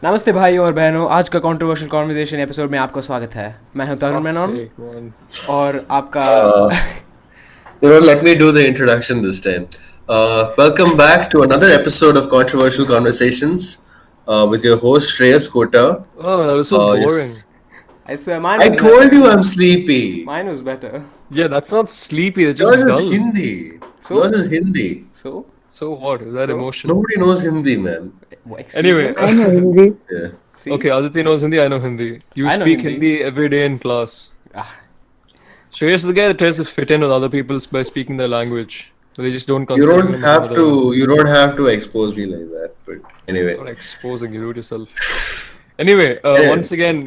नमस्ते भाई और बहनों, आज का कंट्रोवर्शियल कॉन्वर्सेशन एपिसोड में आपका स्वागत है। मैं हूं तरुण Fuck's मेनन sake, man. और आपका Uh, let me do the introduction this time. Welcome back to another episode of Controversial Conversations with your host Shreyas Kota. Oh, that was so boring. Yes, I swear mine I was told better. you I'm sleepy. Mine was better. Yeah, that's not sleepy, it's Yours just is dull. Hindi. So, Yours is Hindi. so, So what? Is that so. emotion? Nobody knows Hindi, man. Excuse Anyway, me. I know Hindi. Yeah. See, okay, Aditi knows Hindi, I know Hindi. You I know speak Hindi. Hindi every day in class. Ah, Shreyas is the guy that tries to fit in with other people by speaking their language. But they just don't You consider don't him as have another to. You don't have to expose me like that. But anyway, Not exposing you to yourself. Anyway, Yeah. once again,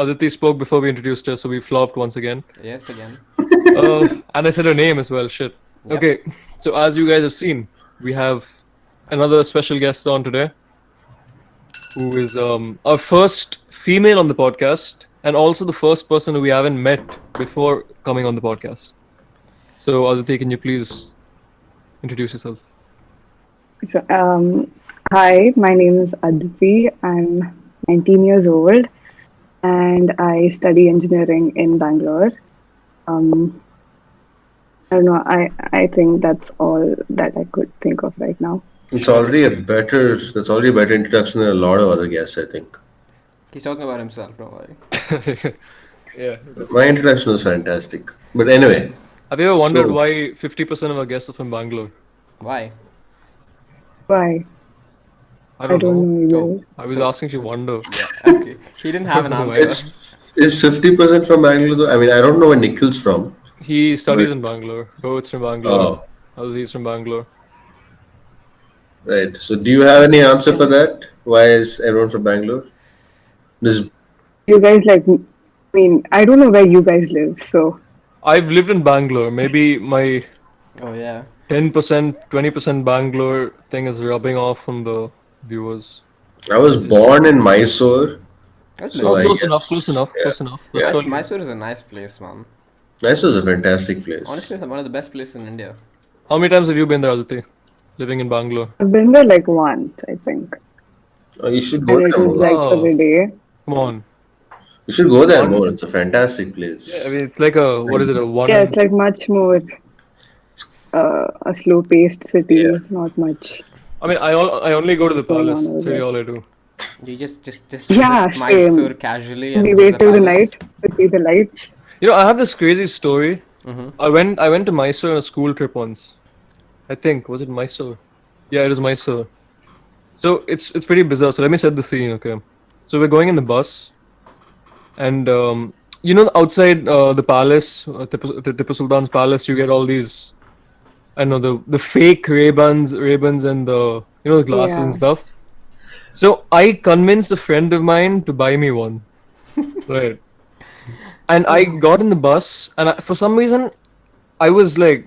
Aditi spoke before we introduced her, so we flopped once again. yes, again. And I said her name as well, shit. Yep. Okay, so as you guys have seen, we have another special guest on today, who is our first female on the podcast, and also the first person who we haven't met before coming on the podcast. So, Aditi, can you please introduce yourself? So, hi, my name is Aditi. I'm 19 years old and I study engineering in Bangalore. I don't know, I think that's all that I could think of right now. it's already a better. That's already a better introduction than a lot of other guests, I think. He's talking about himself, don't worry. Yeah. My introduction was fantastic. But anyway, Have you ever wondered So- why 50% of our guests are from Bangalore? Why? Why? I don't know. know Oh, either. I was So- asking if you wonder. Okay. He didn't have an Why? answer. is 50% from Bangalore? I mean, I don't know where Nikhil's from. He studies But- in Bangalore. Rohit's from Bangalore. Oh, Aditi's from Bangalore. right. So, do you have any answer for that? Why is everyone from Bangalore? This You guys I don't know where you guys live, so I've lived in Bangalore. Maybe my Oh, yeah. 10%, 20% Bangalore thing is rubbing off on the viewers. I was born in Mysore. That's So I close guess- enough, close enough, yeah. close enough. Yeah. That's all. Mysore is a nice place, man. Mysore is a fantastic place. Honestly, it's one of the best places in India. How many times have you been there, Aditi? Living in Bangalore? I've been there like once, I think. You should go And it there was more. like Oh. for the day. Come on. You should go there more. It's a fantastic place. I mean, it's like a, what is it, a one? Yeah, it's like much more a slow-paced city, Yeah. not much. I mean, I only go to the Going on palace. over That's really there. all I do. You just Yeah, visit Mysore same. casually and We go to wait till the palace. night to see the lights. You know, I have this crazy story. Mhm. I went to Mysore on a school trip once. I think was it Mysore? Yeah, it was Mysore. So it's pretty bizarre. So let me set the scene, okay? So we're going in the bus, and you know, outside the palace, Tipu Sultan's palace, you get all these, I don't know, the fake Ray-Bans and the the glasses and Yeah. stuff. So I convinced a friend of mine to buy me one, right? And I got in the bus, and for some reason, I was like,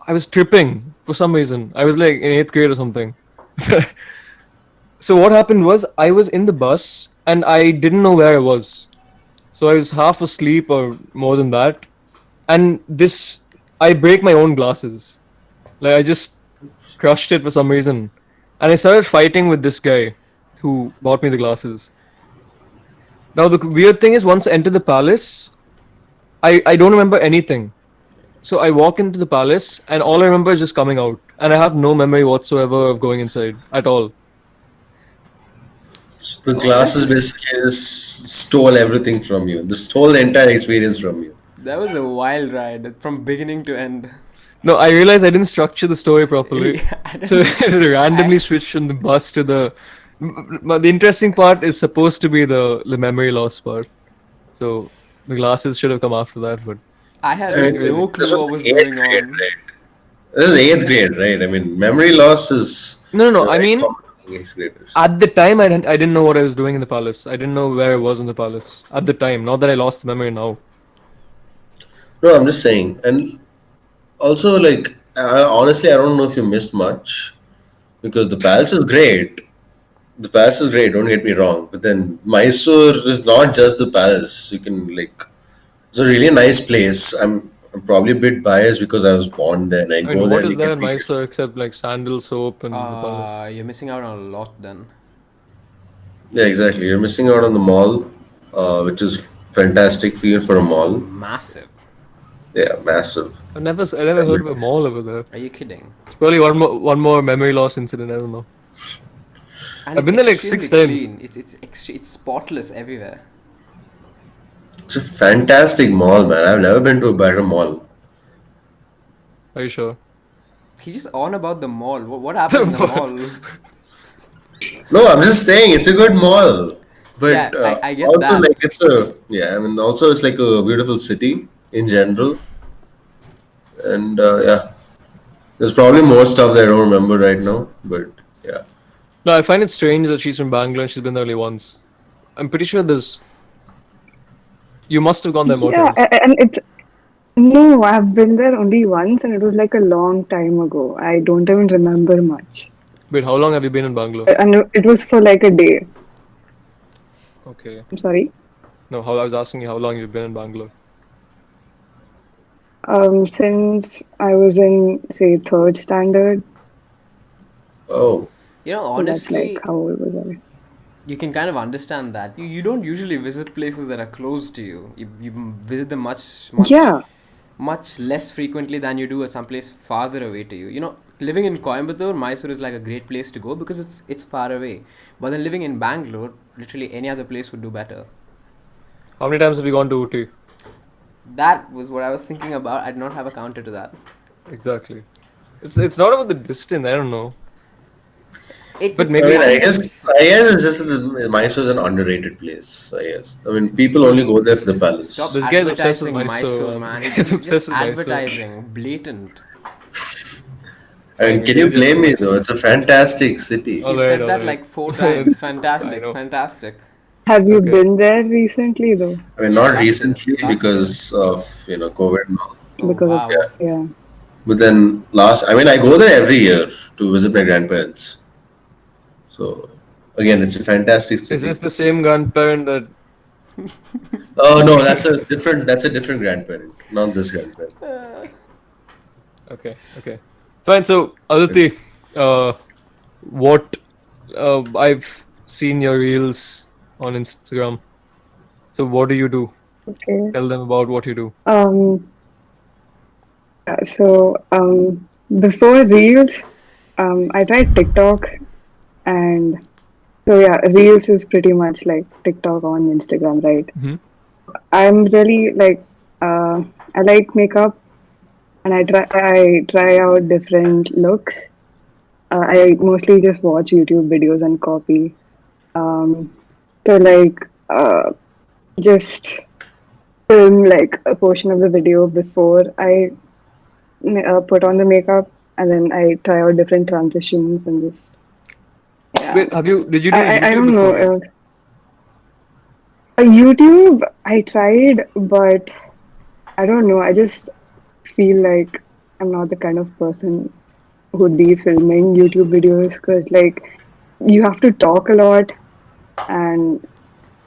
I was tripping for some reason. I was like in 8th grade or something. So what happened was I was in the bus and I didn't know where I was. So I was half asleep or more than that. And I break my own glasses. Like I just crushed it for some reason. And I started fighting with this guy who bought me the glasses. Now the weird thing is once I enter the palace, I don't remember anything. So I walk into the palace and all I remember is just coming out. And I have no memory whatsoever of going inside at all. The glasses basically just stole everything from you. They stole the entire experience from you. That was a wild ride from beginning to end. No, I realized I didn't structure the story properly. I So it randomly switched from the bus to but the interesting part is supposed to be the memory loss part. So the glasses should have come after that, but I had I mean, no this clue was what was 8th going grade, on. right? This is 8th grade, right? I mean, memory loss is. No, I very mean, common among 8th graders. at the time I didn't know what I was doing in the palace. I didn't know where I was in the palace at the time. Not that I lost the memory now. No, I'm just saying. And also, like, honestly, I don't know if you missed much because the palace is great. The palace is great, don't get me wrong. But then Mysore is not just the palace. You can, like, it's a really nice place. I'm probably a bit biased because I was born there and I I go mean, there what and is you there can in make it. Mysore except like sandal soap and the palace? You're missing out on a lot then. Yeah, exactly. You're missing out on the mall, which is fantastic for you for a It's mall. massive. Yeah, massive. I never heard of a mall over there. Are you kidding? It's probably one more memory loss incident. I don't know. And I've it's been there like six extremely times. clean. It's spotless everywhere. It's a fantastic mall, man. I've never been to a better mall. Are you sure? He's just on about the mall. What happened in the mall? No, I'm just saying it's a good mall. Yeah, But I get also, that. like, it's a, yeah, I mean, also, it's like a beautiful city in general. And yeah, there's probably more stuff that I don't remember right now. But yeah. No, I find it strange that she's from Bangalore and she's been there only once. I'm pretty sure there's. You must have gone there more Yeah, times. and it's no, I've been there only once, and it was like a long time ago. I don't even remember much, Wait, how long have you been in Bangalore? and it was for like a day. Okay. I'm sorry. No, how I was asking you how long you've been in Bangalore. Since I was in say third standard, Oh, so that's like Honestly, how old was I? you can kind of understand that. You don't usually visit places that are close to you. You visit them Yeah, much less frequently than you do at some place farther away to you. Living in Coimbatore, Mysore is like a great place to go because it's far away. But then living in Bangalore, literally any other place would do better. How many times have you gone to Ooty? That was what I was thinking about. I did not have a counter to that. Exactly. It's not about the distance. I don't know. It's But it's I maybe mean, kind I guess it's just that Mysore is an underrated place. I guess. I mean, people only go there for the stop palace. this guy's obsessed with advertising Mysore, Mysore, man. man. This He's guy's just obsessed with Mysore. advertising, blatant. I mean, Fine, can maybe you I just blame don't me like though? it. It's a fantastic city. He Alright, said that alright. like 4 times. I Fantastic, know. fantastic. have you Okay. been there recently though? I mean, Yeah, not last year. recently Last year. because of COVID and all. Oh Because of wow. Yeah, yeah. but then I mean, I go there every year to visit my grandparents. So again, it's a fantastic Is city. this the same grandparent that? Oh no, that's a different grandparent, not this grandparent. Okay, okay. Fine. So Aditi, what? I've seen your reels on Instagram. So what do you do? Okay. Tell them about what you do. Um. Before Reels, I tried TikTok, and so yeah, Reels is pretty much like TikTok on Instagram, right? Hmm. I'm really like I like makeup, and I try out different looks. I mostly just watch YouTube videos and copy. Um, so like just film like a portion of the video before I put on the makeup, and then I try out different transitions and just yeah. Wait, did you do I YouTube don't know. before? YouTube I tried, but I don't know. I just feel like I'm not the kind of person who'd be filming YouTube videos because like you have to talk a lot and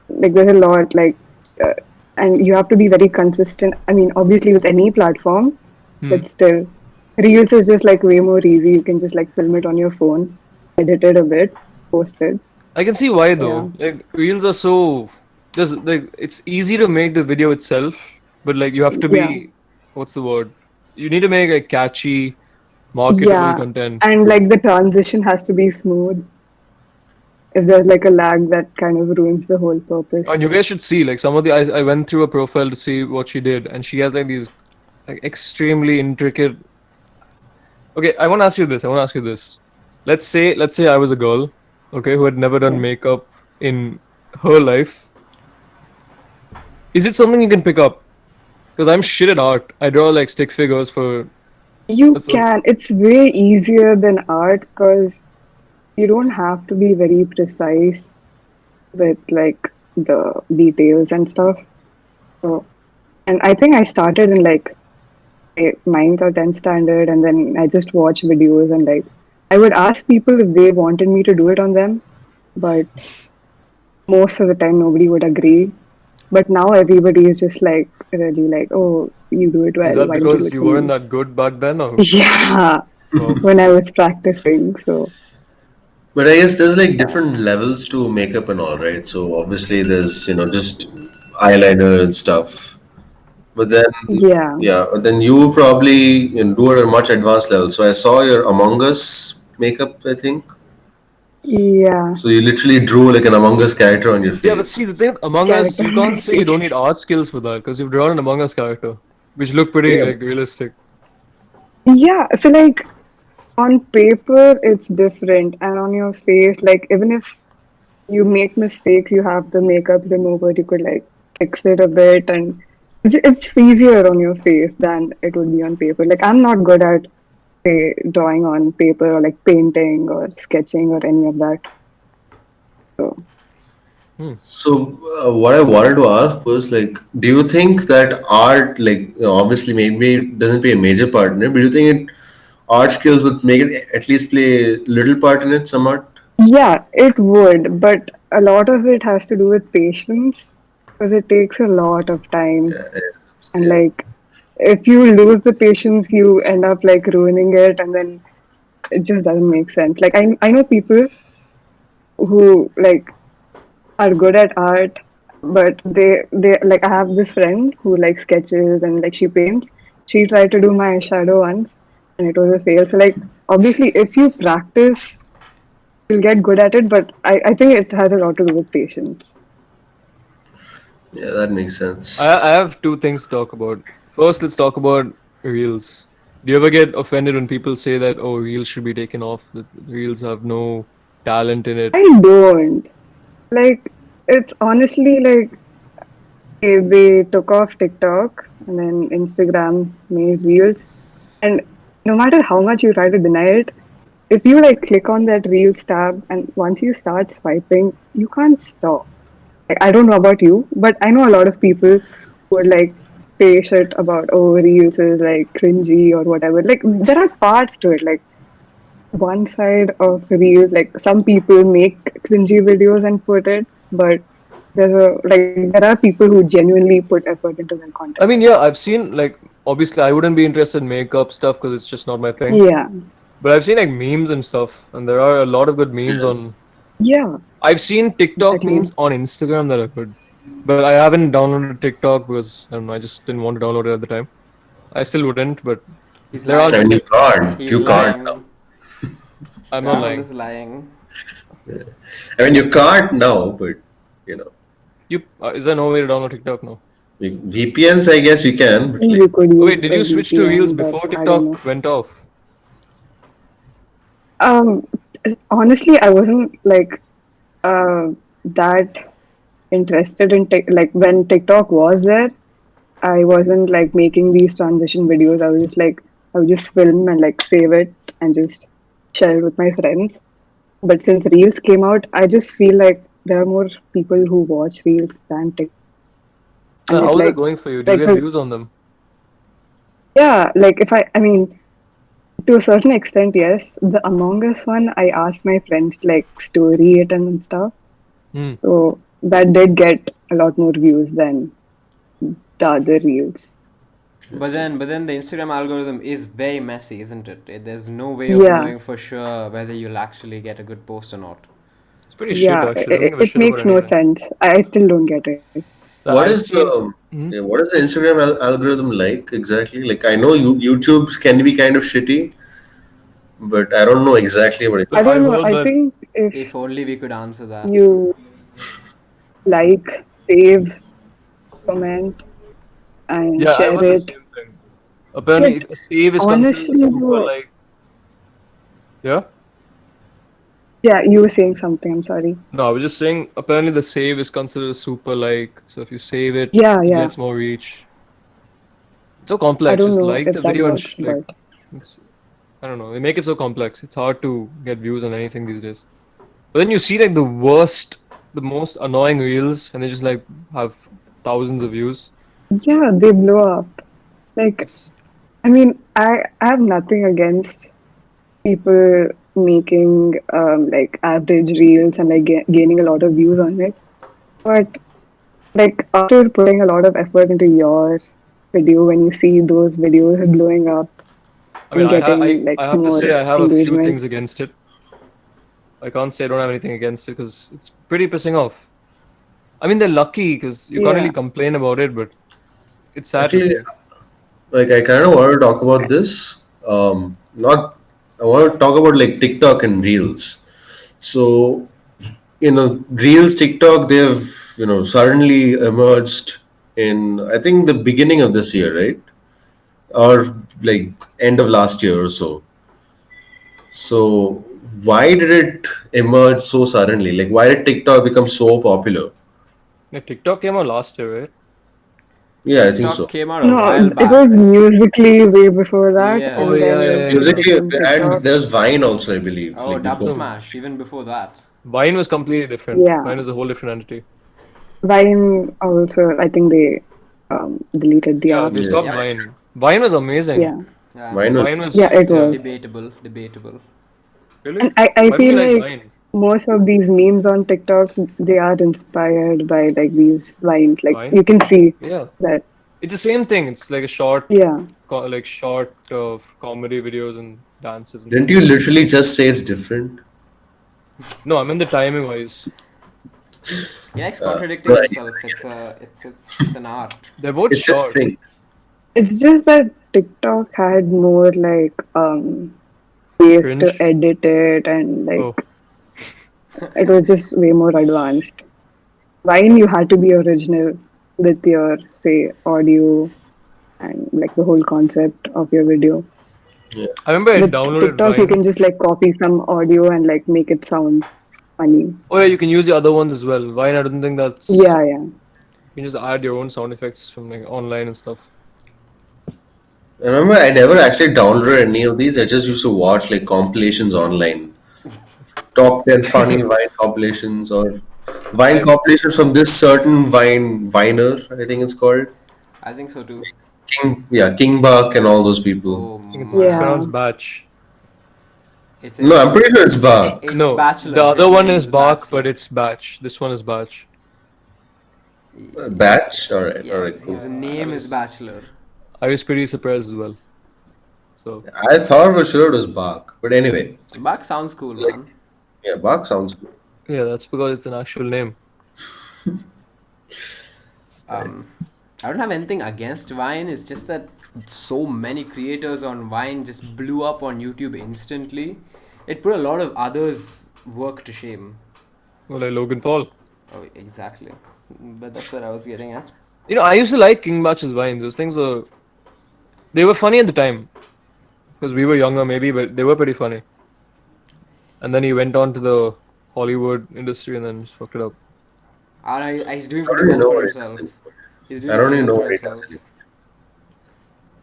like there's a lot uh, and you have to be very consistent. I mean, obviously with any platform, Hmm. but still, Reels is just like way more easy. You can just like film it on your phone, edit it a bit, post it. I can see why Yeah, though. Like reels are so there's like it's easy to make the video itself, but like you have to yeah, be what's the word? You need to make a catchy, marketable yeah. content. And like the transition has to be smooth. If there's like a lag, that kind of ruins the whole purpose. And you guys should see like some of the I went through a profile to see what she did, and she has like these like extremely intricate. Okay, I want to ask you this. I want to ask you this. Let's say I was a girl, okay, who had never done Yeah. makeup in her life. Is it something you can pick up? Because I'm shit at art. I draw like stick figures for. You That's can. It's way easier than art because you don't have to be very precise with like the details and stuff. So, and I think I started in like ninth or tenth standard, and then I just watch videos and like I would ask people if they wanted me to do it on them, but most of the time nobody would agree. But now everybody is just like really like, oh, you do it Is well. that Why don't you do because it you for weren't me? that good back then, or? Yeah, Oh, when I was practicing. So But I guess there's like different levels to makeup and all, right? So obviously there's, just eyeliner and stuff. But then, Yeah, yeah, but then you probably do it at a much advanced level. So I saw your Among Us makeup, I think. yeah, So you literally drew like an Among Us character on your Yeah, but face. see, the thing with Among Us, character you on can't my say you don't face. need art skills for that because you've drawn an Among Us character, which look pretty Yeah, like realistic. Yeah, so like on paper it's different, and on your face, like even if you make mistakes, you have the makeup remover, you could like fix it a bit, and it's easier on your face than it would be on paper. Like I'm not good at say drawing on paper or like painting or sketching or any of that. So so, what I wanted to ask was like, do you think that art, like, obviously maybe it doesn't play a major part in it, but do you think art skills would make it at least play a little part in it, somewhat? yeah, it would, but a lot of it has to do with patience because it takes a lot of time. And Yeah. like, if you lose the patience, you end up like ruining it, and then it just doesn't make sense. Like, I know people who like are good at art, but they like I have this friend who like sketches and like she paints. She tried to do my shadow once, and it was a fail. So like, obviously, if you practice, you'll get good at it. But I think it has a lot to do with patience. Yeah, that makes sense. I have two things to talk about. First, let's talk about reels. Do you ever get offended when people say that, oh, reels should be taken off, that reels have no talent in it? I don't like. It's honestly like they took off TikTok and then Instagram made Reels. And no matter how much you try to deny it, if you like click on that Reels tab and once you start swiping, you can't stop. Like, I don't know about you, but I know a lot of people who would like say shit about oh Reels is like cringy or whatever. Like there are parts to it. Like one side of Reels, like some people make cringy videos and put it, but there are people who genuinely put effort into their content. I mean, yeah, I've seen, like, obviously, I wouldn't be interested in makeup stuff because it's just not my thing. Yeah, But I've seen, like, memes and stuff, and there are a lot of good memes Yeah. on. yeah, I've seen TikTok exactly. memes on Instagram that are good. But I haven't downloaded TikTok because, I don't know, I just didn't want to download it at the time. I still wouldn't, but He's there are I good mean, you lying. TikTok memes. can't. He's You can't now. lying. I'm not Rahul lying. is lying. I mean, you can't now, but you know, Is there no way to download TikTok now? VPNs, I guess you I can, but think like, you could Oh, use wait, did a you switch to Reels VPN, but before I don't know. TikTok went off? Um, Honestly, I wasn't like that interested in like when TikTok was there. I wasn't like making these transition videos. I was just like I would just film and like save it and just share it with my friends. But since Reels came out, I just feel like there are more people who watch Reels than TikTok, So and it how is it going for you? Do you like get views on them? yeah, like if I mean to a certain extent, yes. The Among Us one, I asked my friends to like story it and stuff. Hmm. So that did get a lot more views than the other reels. But then the Instagram algorithm is very messy, isn't it? There's no way of Yeah, knowing for sure whether you'll actually get a good post or not. It's pretty shit, yeah. actually. I don't give a It shit about makes no anything. sense. I still don't get it. So what I've is seen. the Hmm? yeah, what is the Instagram algorithm like exactly? Like, I know YouTube's can be kind of shitty, but I don't know exactly what it. I I don't know. heard I that. think if If only we could answer that. you like, save, comment, and Yeah, I share heard the it, same thing. Apparently, but if a save is considered a honestly, super though, like. Yeah? yeah, you were saying something. I'm sorry. No, I was just saying, apparently, the save is considered a super like. So if you save it, Yeah, it yeah. gets more reach. It's so I complex. don't Just know like if the that video and works, like. but It's, I don't know. They make it so complex. It's hard to get views on anything these days. But then you see like the worst, the most annoying reels, and they just like have thousands of views. yeah, they blow up. Like, It's I mean, I have nothing against people making like average reels and like gaining a lot of views on it. But like after putting a lot of effort into your video, when you see those videos blowing up I mean, and getting I like have to more say I have a few engagement, things against it. I can't say I don't have anything against it because it's pretty pissing off. I mean, they're lucky because you can't Yeah, really complain about it, but it's sad to Actually, see. like I kind of want to talk about this. Not I want to talk about like TikTok and Reels. So Reels, TikTok, they've suddenly emerged in I think the beginning of this year, right? Or like end of last year or so. So why did it emerge so suddenly? Like why did TikTok become so popular? Yeah, TikTok came out last year, right? Yeah, I think TikTok so. came out a no, while it was back. musically way before that, Yeah. Oh and yeah, then yeah, it yeah. Musically, became and TikTok. there's Vine also, I believe, Oh, like Dub before. No, Smash, even before that. Vine was completely different. Yeah, Vine was a whole different entity. Vine also. I think they deleted the Yeah, app. they Yeah, stopped Yep. Vine. Vine was amazing. Yeah, Yeah. Vine was. Vine yeah, was it yeah. was. Debatable. Debatable. Really? And I Why would you feel like like Vine? most of these memes on TikTok, they are inspired by like these vines. Like Vine? you can see Yeah. that. It's the same thing. It's like a short, Yeah. like short comedy videos and dances and Didn't stuff. you literally just say it's different? No, I mean the timing wise. He likes Uh, contradicting no, himself. It's an art. They're both it's just short. thing. It's just that TikTok had more like ways to Cringe. edit it, and like Oh, it was just way more advanced. Vine, you had to be original with your say audio and like the whole concept of your video. Yeah. I remember I With downloaded TikTok, you can Vine. just like copy some audio and like make it sound funny. Oh yeah, you can use the other ones as well. Vine, I don't think that's. Yeah, yeah. You can just add your own sound effects from like online and stuff. I remember I never actually downloaded any of these. I just used to watch like compilations online. Top 10 funny Vine compilations or Vine I compilations from this certain Viner, I think it's called. I think so too. King Buck and all those people. Oh think it's Yeah. pronounced batch. No, I'm pretty sure it's Buck. it's No, the Bachelor. other His one name is is Bark, but Bachelor. it's batch. This one is batch. Batch? All right, Yes, cool. his name is Bachelor. I was pretty surprised as well. So I thought for sure it was Buck. But anyway, Buck sounds cool, like, man. yeah, Buck sounds good. yeah, that's because it's an actual name. Um, I don't have anything against Vine. It's just that so many creators on Vine just blew up on YouTube instantly. It put a lot of others' work to shame. Well, like Logan Paul. Oh, exactly. But that's what I was getting at. You know, I used to like King Batch's vines. Those things were they were funny at the time because we were younger, maybe, but they were pretty funny. And then he went on to the Hollywood industry and then just fucked it up. He's doing I don't pretty even well know for what he does himself. anymore. He's I doing don't pretty even well know for what he does himself. anymore.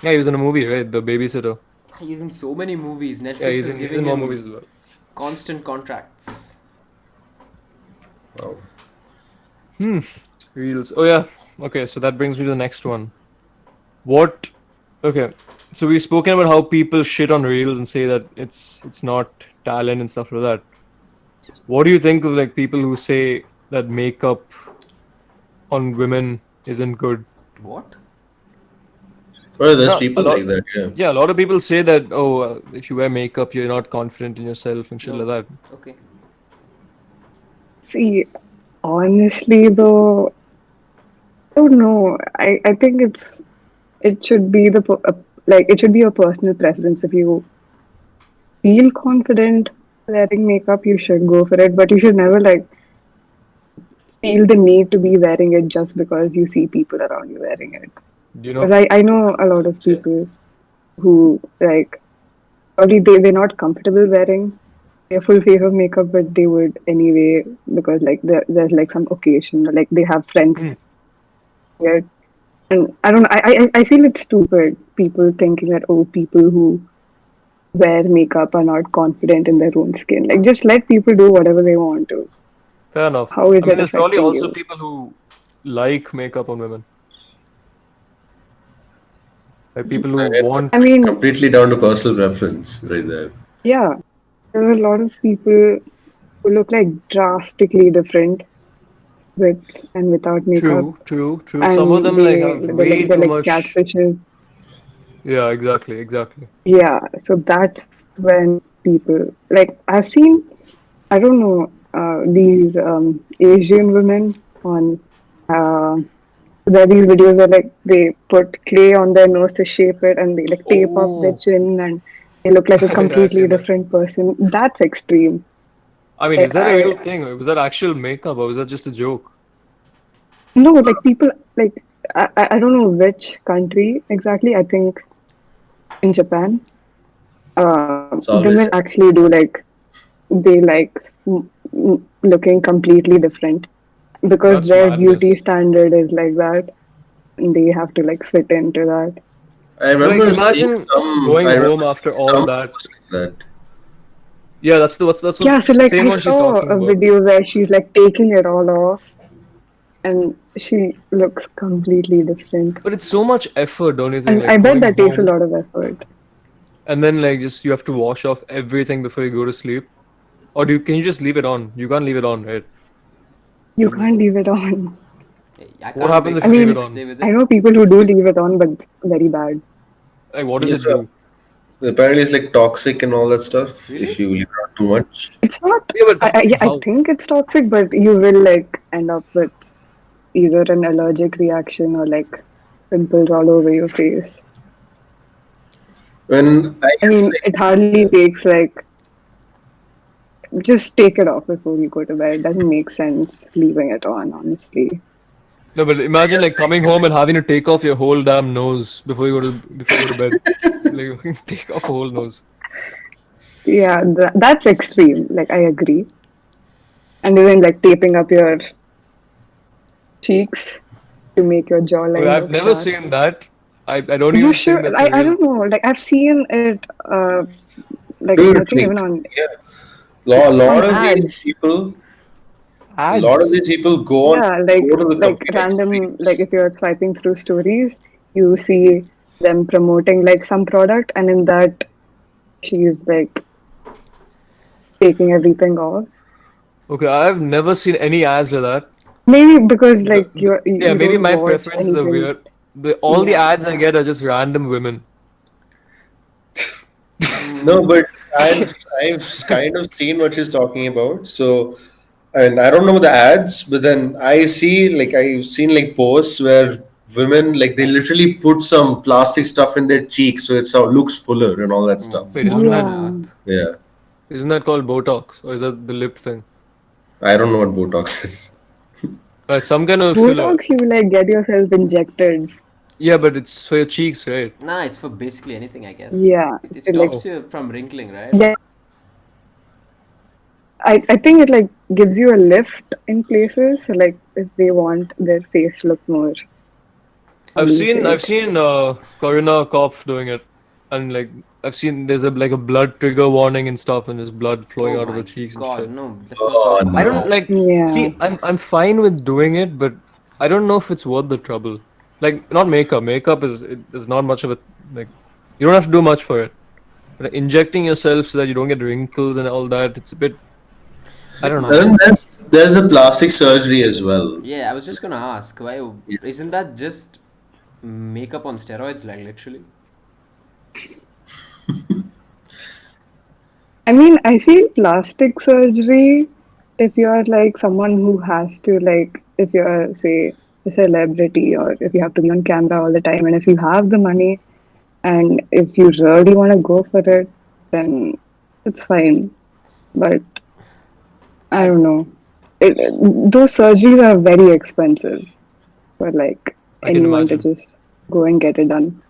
Yeah, he was in a movie, right? The Babysitter. He's in so many movies. Yeah, Netflix he's is in giving more him movies as well. constant contracts. Wow. Reels. Oh yeah. Okay, so that brings me to the next one. What? Okay, so we've spoken about how people shit on Reels and say that it's not talent and stuff like that. What do you think of like people who say that makeup on women isn't good? What? Well, there's No, a people lot. like that, yeah. Yeah, a lot of people say that if you wear makeup, you're not confident in yourself and shit No. like that. Okay. See, honestly though, I don't know. I think it should be like it should be a personal preference. If you feel confident wearing makeup, you should go for it. But you should never like feel the need to be wearing it just because you see people around you wearing it. Do you Because know? I know a lot of Yeah. people who like probably they're not comfortable wearing a full face of makeup, but they would anyway because like there's like some occasion, or like they have friends Hmm. here. And I don't know, I feel it's stupid people thinking that oh people who wear makeup are not confident in their own skin. Like just let people do whatever they want to. Fair enough. How is I mean, it there's probably affecting also you? people who like makeup on women, like people who Again, want. I mean, completely down to personal preference right there. yeah, there's a lot of people who look like drastically different with and without makeup, True, true, true. Some of and them like have way they're too like much. catfishes. Yeah, exactly, exactly. Yeah, so that's when people like I've seen I don't know, these Asian women on uh, there are these videos where like they put clay on their nose to shape it and they like tape up their Oh, chin and they look like a I think I've completely seen that. different person. That's extreme. I mean, I, is that a I real thing? Was that actual makeup or was that just a joke? no, like people like I don't know which country exactly. I think in Japan, It's women always actually do like they like looking completely different because That's their beauty madness. standard is like that and they have to like fit into that. I But like, remember seeing imagine some. I going home remember seeing after all some that. post like that. Yeah, that's what Yeah, so the like same I one she's saw talking a about. video where she's like taking it all off and she looks completely different. But it's so much effort, don't you think? And I Like bet going that takes a home lot of effort. and then like just you have to wash off everything before you go to sleep. Or can you just leave it on? You can't leave it on, right? You What do you can't mean? leave it on. I What can't happens wake if I you up the leave it mean, next on? day with I it. know people who do leave it on, but it's very bad. Like what does Yes, it sir. do? Apparently, it's like toxic and all that stuff Really? if you leave it out too much. It's not, Yeah, but yeah, I how? think it's toxic, but you will like end up with either an allergic reaction or like pimples all over your face. When I I guess mean, it hardly like takes like just take it off before you go to bed. It doesn't make sense leaving it on, honestly. No, but I imagine guess like coming home and having to take off your whole damn nose before you go to bed. Like take off a whole nose. Yeah, that's extreme. Like, I agree. And even like taping up your cheeks to make your Okay, jawline I've look never sharp. seen that. I don't You even think should, that's a I real. don't know. Like, I've seen it, like, dude, I think even on yeah, lot of these ads. people, a lot of Ads. these people Yeah, go to the like complete random, like extremes. if you're swiping through stories, you see them promoting like some product, and in that she's like taking everything off. Okay, I've never seen any ads like that. Maybe because like Yeah, you maybe don't my watch preferences are anything. weird. All the Yeah. ads I get are just random women. No, but I've kind of seen what she's talking about. So, and I don't know the ads, but then I see like I've seen like posts where women like they literally put some plastic stuff in their cheeks so it looks fuller and all that Wait, stuff. isn't What on that Yeah. earth? Yeah, isn't that called Botox or is that the lip thing? I don't know what Botox is. Some kind of filler. Botox, you like get yourself injected. Yeah, but it's for your cheeks, right? Nah, it's for basically anything, I guess. Yeah. It It, like, stops Oh, you from wrinkling, right? yeah, I think it like gives you a lift in places. So like if they want their face to look more, how I've do you seen say I've it? seen Corona Kopf doing it, and like I've seen there's a blood trigger warning and stuff, and there's blood flowing Oh out of her my cheeks and god, shit. no, let's not Oh talk I about don't that. like Yeah. see I'm fine with doing it, but I don't know if it's worth the trouble. Like not makeup. Makeup is not much of a like you don't have to do much for it. But injecting yourself so that you don't get wrinkles and all that, it's a bit It's a I bit don't know. much, Then no? there's a plastic surgery as well. Yeah, I was just gonna ask, why Yeah. isn't that just makeup on steroids, like literally? I mean, I feel plastic surgery, if you're like someone who has to like, if you're say a celebrity or if you have to be on camera all the time, and if you have the money and if you really want to go for it, then it's fine. But I I don't know. Those surgeries are very expensive for like I can anyone to imagine. just go and get it done.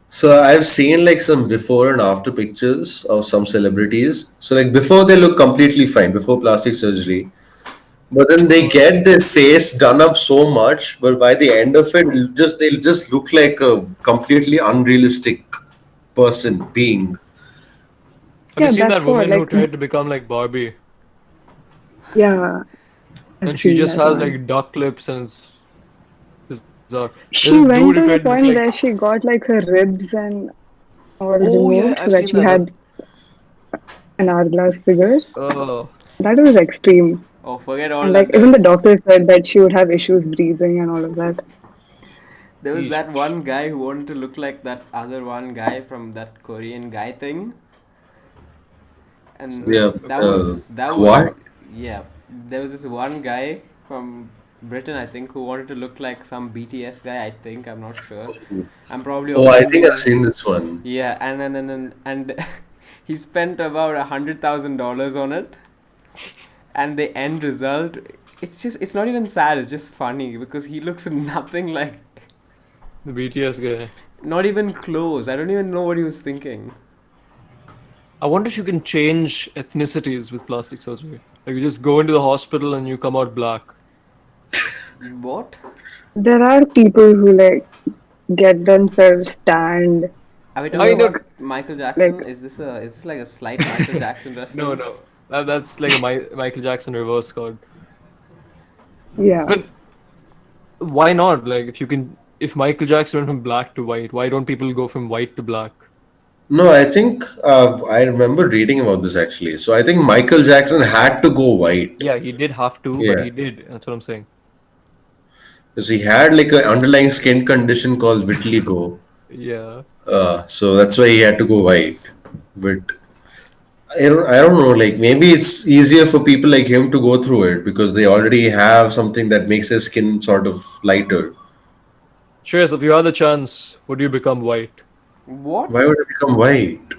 So I've seen like some before and after pictures of some celebrities. So like before they look completely fine before plastic surgery, but then they get their face done up so much, but by the end of it, just they'll just look like a completely unrealistic person being. Have you Yeah, seen that that's what woman who like tried to become like Barbie? yeah, I've And she seen just that has one. like duck lips and it's bizarre. There's this She dude who went tried to to the look like point where she got like her ribs and all oh yeah, removed so I've that seen she that. had an hourglass figure. Uh, That was extreme. oh forget all And like that. even the doctor said that she would have issues breathing and all of that. There was yeesh. that one guy who wanted to look like that other one guy from that Korean guy thing. And Yeah. that was What? yeah. There was this one guy from Britain, I think, who wanted to look like some BTS guy. I think, I'm not sure. I'm probably Oh, I think I've offending. seen this one. Yeah, and he spent about $100,000 on it, and the end result, it's not even sad. It's just funny because he looks nothing like, The BTS guy. not even close. I don't even know what he was thinking. I wonder if you can change ethnicities with plastic surgery. Like you just go into the hospital and you come out black. What? There are people who like get themselves tanned Are we and talking I know. about Michael like Jackson? Is this like a slight Michael Jackson No, reference? no. That's like a Michael Jackson reverse card. yeah. But why not? Like if Michael Jackson went from black to white, why don't people go from white to black? No, I think I remember reading about this actually. So I think Michael Jackson had to go white. Yeah, he did have to, but Yeah, he did. That's what I'm saying. because he had like an underlying skin condition called vitiligo. Yeah. So that's why he had to go white. But I don't know. Like maybe it's easier for people like him to go through it because they already have something that makes their skin sort of lighter. Sure, so if you had the chance, would you become white? What? Why would it become white?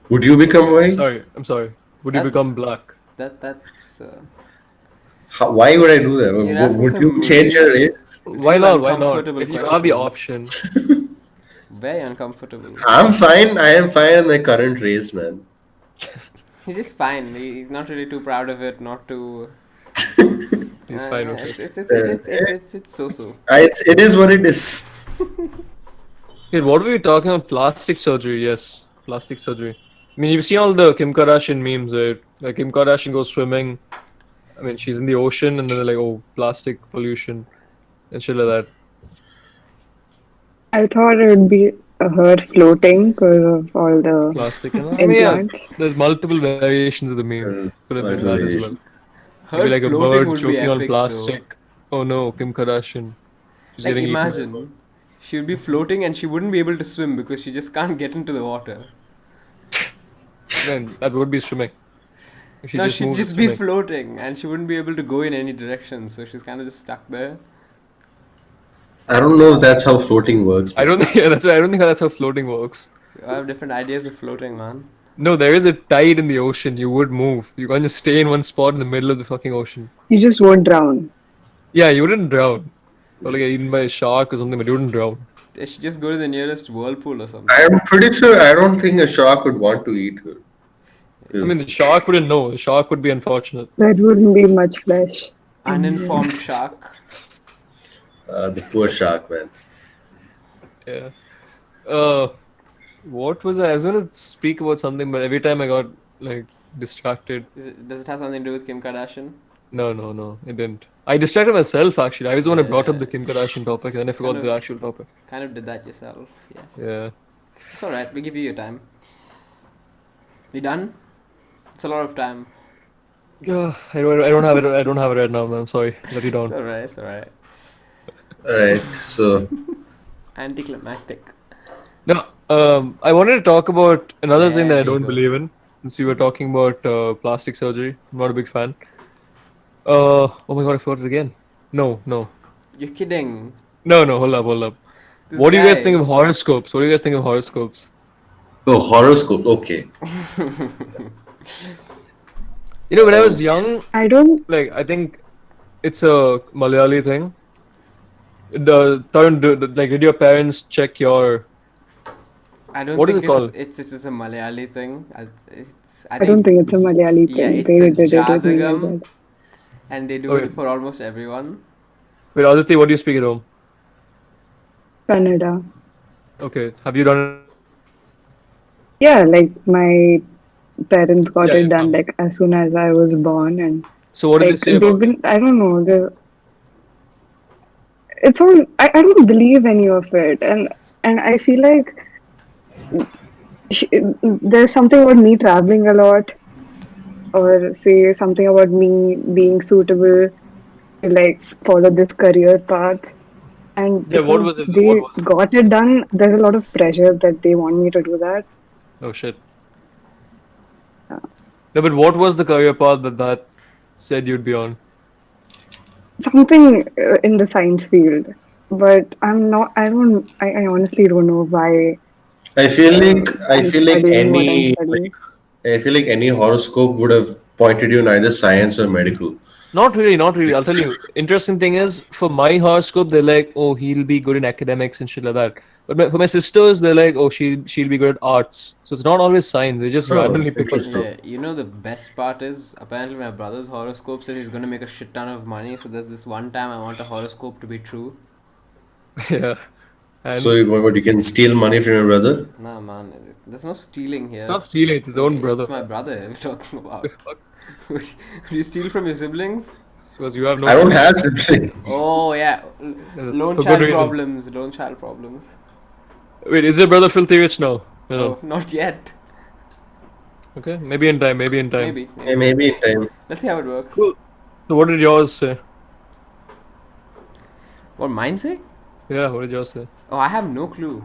Would you become Okay, white? sorry, I'm sorry. Would you That become black? that's Why would I do that? you're asking Would you some change your real race? Why real not? Why not? uncomfortable If you have the questions. option. Very uncomfortable. I'm fine. I am fine in my current race, man. He's just fine. He's not really too proud of it. Not too. He's fine with It's it. it's it's it's it's it's, it's, it's so so. It is what it is. Wait, what were we talking about? Plastic surgery, yes. Plastic surgery. I mean, you've seen all the Kim Kardashian memes, right? Like Kim Kardashian goes swimming. I mean, she's in the ocean, and then they're like, "Oh, plastic pollution," and shit like that. I thought it would be her floating because of all the Plastic, and I mean, yeah, implants. there's multiple variations of the meme. Could have been that as well. Multiple. Maybe Her like a floating bird would be choking on epic though. plastic. Oh no, Kim Kardashian. She's Like getting eaten by a bird. imagine, she would be floating and she wouldn't be able to swim because she just can't get into the water. Then that would be swimming. If she No, just she'd moves, it's just be swimming. floating and she wouldn't be able to go in any direction, so she's kind of just stuck there. I don't know if that's how floating works, I man. don't think. Yeah, that's why I don't think that's how floating works. I have different ideas of floating, man. No, there is a tide in the ocean. You would move. You can't just stay in one spot in the middle of the fucking ocean. You just won't drown. Yeah, you wouldn't drown. Or like get eaten by a shark or something, but you wouldn't drown. They should just go to the nearest whirlpool or I'm something. pretty sure I don't think a shark would want to eat her. I mean, the 'Cause, shark wouldn't know. The shark would be unfortunate. There wouldn't be much flesh. Uninformed shark. the poor shark, man. Yeah. Uh, what was I? I was gonna speak about something, but every time I got like distracted. Does it have something to do with Kim Kardashian? No, it didn't. I distracted myself actually. I was the one who brought up Yeah. the Kim Kardashian topic, and then I Kind forgot the of, actual topic. kind of did that yourself. Yes. Yeah. It's alright. We give you your time. You done? It's a lot of time. I don't have it. I don't have it right now, man. I'm sorry. Let you It's down. alright. It's alright. Alright, so Anticlimactic. No, I wanted to talk about another thing that There I we don't go. believe in. Since we were talking about plastic surgery, I'm not a big fan. Oh my god, I forgot it again. No. You're kidding. No, hold up. This What do you guys think guy. of horoscopes? What do you guys think of horoscopes? oh, horoscope. Okay. You know, when I was young, I don't. like I think it's a Malayali thing. Did your parents check your I don't what is think it called? it's a Malayali thing. I I don't think think it's a Malayali yeah, thing. it's a They did it with me as Jadagam, well. and they do Okay. it for almost everyone. Wait, Aditi, what do you speak at home? Canada. Okay, have you done it? Yeah, like my parents got Yeah, it yeah. done like as soon as I was born, and So what did they like say they've about it? been. I don't know. It's all. I don't believe any of it, and I feel like sh there's something about me traveling a lot, or say something about me being suitable to like follow this career path. And Yeah, what because was it? What they was it? got it done, there's a lot of pressure that they want me to do that. Oh shit. No, but what was the career path that said you'd be on? Something in the science field, but I'm not. I don't. I honestly don't know why I feel like I I'm feel like studying what I'm any studying. like I feel like any horoscope would have pointed you in either science or medical. Not really, not really. I'll tell you. Interesting thing is, for my horoscope, they're like, oh, he'll be good in academics and shit like that. But for my sisters, they're like, oh, she'll be good at arts. So it's not always science. They just Oh, randomly pick one stuff. interesting. Yeah, you know the best part is apparently my brother's horoscope says he's gonna make a shit ton of money. So there's this one time I want a horoscope to be true. Yeah, So and what you can steal money from your brother? Nah, man, there's no stealing it's here. not stealing; it's his own It's brother. my brother we're talking The about. fuck? Do you steal from your siblings? Because you have no I don't siblings. have siblings. Oh yeah, That's lone for good child reason. problems. Lone child problems. Wait, is your brother filthy rich now? Oh, No. not yet. Okay, maybe in time. Maybe in time. Maybe, Yeah, maybe. maybe in time. Let's see how it works. Cool. So what did yours say? What mine say? Yeah, what did yours say? Oh, I have no clue.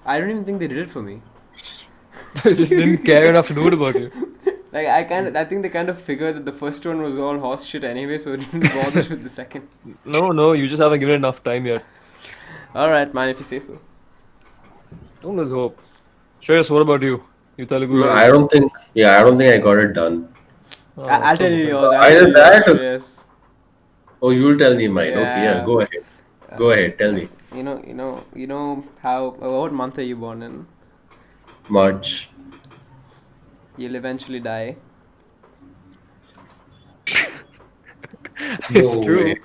I don't even think they did it for me. They just didn't care enough to do it about you. Like I think they kind of figured that the first one was all horse shit anyway, so it didn't bother with the second. No, you just haven't given it enough time yet. All right, man, if you say so. Don't lose hope. Shreyas, what about you? You Telugu No, guy. I don't think. Yeah, I don't think I got it done. Oh, I'll so tell you good. yours. I'll tell Either you yours. that or Yes. oh, you'll tell me mine. Okay, yeah, Yeah. go ahead. Go ahead, tell me. You know how? What month are you born in? March. You'll eventually die. It's No true. way.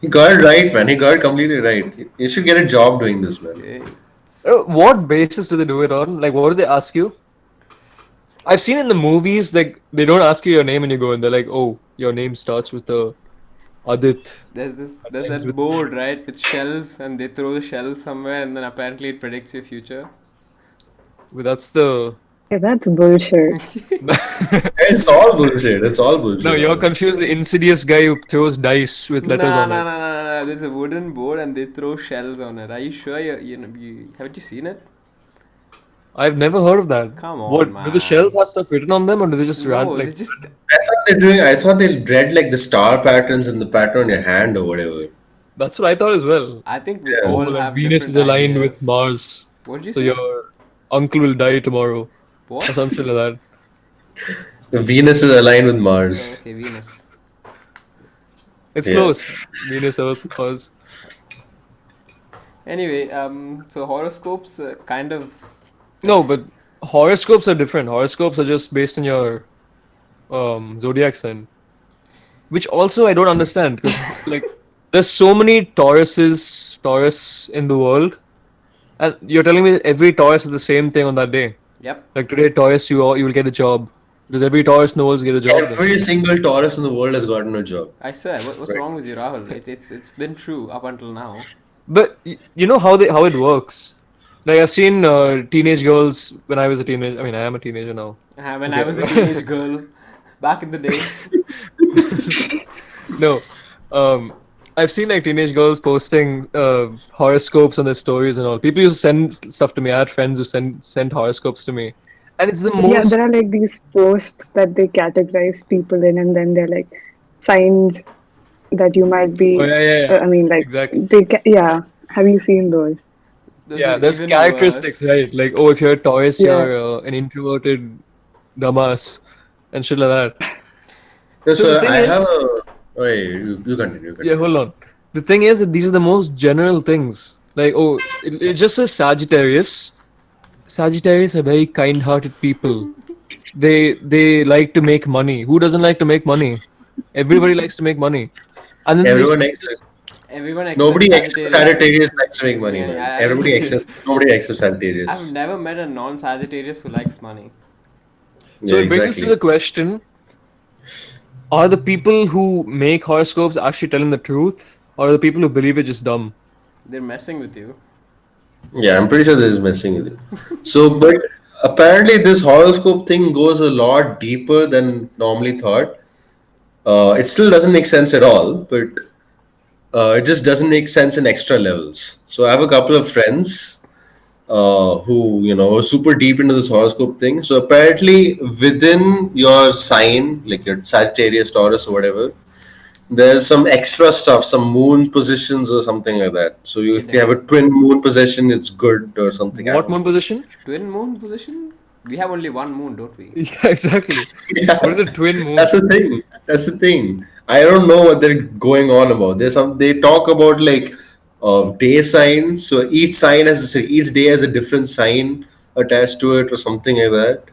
He got it right, man. He got it completely right. You should get a job doing this, man. Okay. What basis do they do it on? Like, what do they ask you? I've seen in the movies, like, they don't ask you your name and you go and they're like, oh, your name starts with a Adit. There's Ends that with board, right, with shells, and they throw the shells somewhere, and then apparently it predicts your future. Well, that's the. Yeah, that's bullshit. It's all bullshit. It's all No, bullshit, you're honestly. confused. The insidious guy who throws dice with letters Nah, on nah, it. nah, nah, nah, nah. There's a wooden board, and they throw shells on it. Are you sure? Haven't you seen it? I've never heard of that. Come on, What do the shells man. have stuff written on them, or do they just No, they like? just. I thought they read like the star patterns in the pattern on your hand or whatever. That's what I thought as well. I think we Yeah. Oh, all like have Venus is different aligned with ideas. Mars, What did you so say? your uncle will die tomorrow, or What? some shit like that. Venus is aligned with Mars. Okay, Venus. It's Yeah. close. Venus, Earth, Mars. Anyway, so horoscopes kind of. No, but horoscopes are different. Horoscopes are just based on your zodiac sign, which also I don't understand because like there's so many Taurus in the world, and you're telling me that every Taurus is the same thing on that day. Yep. Like today, Taurus, you will get a job. Does every Taurus in the world get a job then? Every single Taurus in the world has gotten a job. I swear. What's Right. wrong with you, Rahul? It's been true up until now. But you know how it works. Like I've seen teenage girls when I was a teenager. I mean, I am a teenager now. When I was a teenage girl, back in the day. No, I've seen like teenage girls posting horoscopes on their stories and all. People used to send stuff to me. I had friends who sent horoscopes to me, and it's the Yeah, most. there are like these posts that they categorize people in, and then they're like signs that you might be. Oh yeah. I mean, like Exactly. yeah. Have you seen those? Those Yeah, are there's even characteristics, worse. right? Like, oh, if you're a Taurus, Yeah. you're an introverted dumbass and shit like that. Yeah, So the so thing I have is, a. Wait, you continue. You yeah, continue. hold on. The thing is that these are the most general things. Like, oh, it just says Sagittarius. Sagittarius are very kind-hearted people. They like to make money. Who doesn't like to make money? Everybody likes to make money. And then these Everyone people except Everyone except nobody except Sagittarius. Sagittarius likes to make money, Yeah, man. I don't Everybody think- except nobody except I've Sagittarius. never met a non-Sagittarius who likes money. So Yeah, it brings us to exactly. the question: are the people who make horoscopes actually telling the truth, or are the people who believe it just dumb? They're messing with you. Yeah, I'm pretty sure this is messing with you. So, but apparently, this horoscope thing goes a lot deeper than normally thought. It still doesn't make sense at all, but it just doesn't make sense in extra levels. So, I have a couple of friends. who are super deep into this horoscope thing. So apparently, within your sign, like your Sagittarius, Taurus, or whatever, there's some extra stuff, some moon positions or something like that. So Okay, if you have then a twin moon position, it's good or something. I What don't moon know. position? twin moon position? We have only one moon, don't we? Yeah, exactly. What is Yeah, a twin that's moon? the thing. That's the thing. I don't know what they're going on about. They talk about like day signs. So each day has a different sign attached to it or something like that.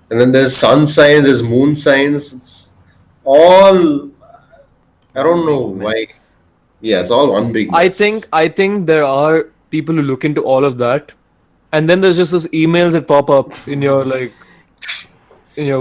And then there's sun signs, there's moon signs. It's all I One don't know big why. mess. Yeah, it's all one big mess. I think there are people who look into all of that, and then there's just those emails that pop up in your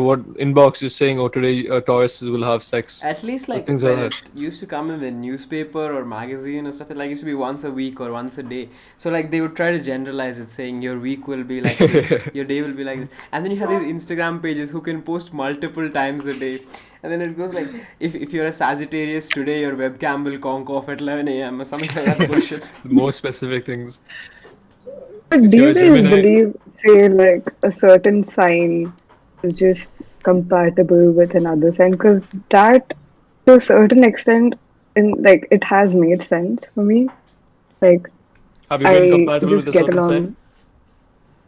what inbox just saying, "Oh, today Tauruses will have sex," At least or like things like when that. it used to come in the newspaper or magazine or stuff, it like used to be once a week or once a day. So like they would try to generalize it, saying your week will be like this, your day will be like this, and then you have these Instagram pages who can post multiple times a day, and then it goes like if you're a Sagittarius today, your webcam will conk off at 11 a.m. or something like that bullshit. More specific things. But If do you're you a guys Gemini, believe, say, like a certain sign is just compatible with another sign? Because that, to a certain extent, in like it has made sense for me. Like have you been I compatible with just a get certain sign? along.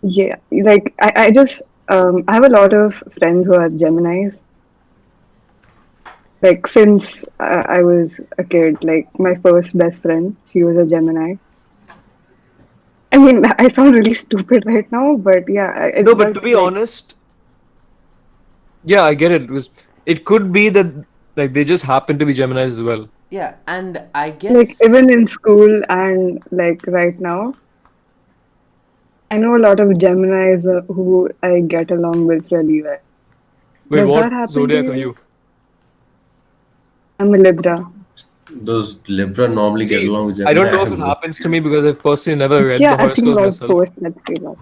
Yeah, like I just I have a lot of friends who are Geminis. Like since I was a kid, like my first best friend, she was a Gemini. I mean, I sound really stupid right now, but yeah, No, it but does to be like honest, yeah, I get it. Because it could be that like they just happen to be Geminis as well. Yeah, and I even guess in school and like right now, I know a lot of Geminis who I get along with really well. Wait, Does that what happen to zodiac are you? you? I'm a Libra. Does Libra normally get See, along with I Gemini? don't I know if have it no happens to idea. me because I've personally never read Yeah, the I've seen a horoscopes lot of myself. posts that say that.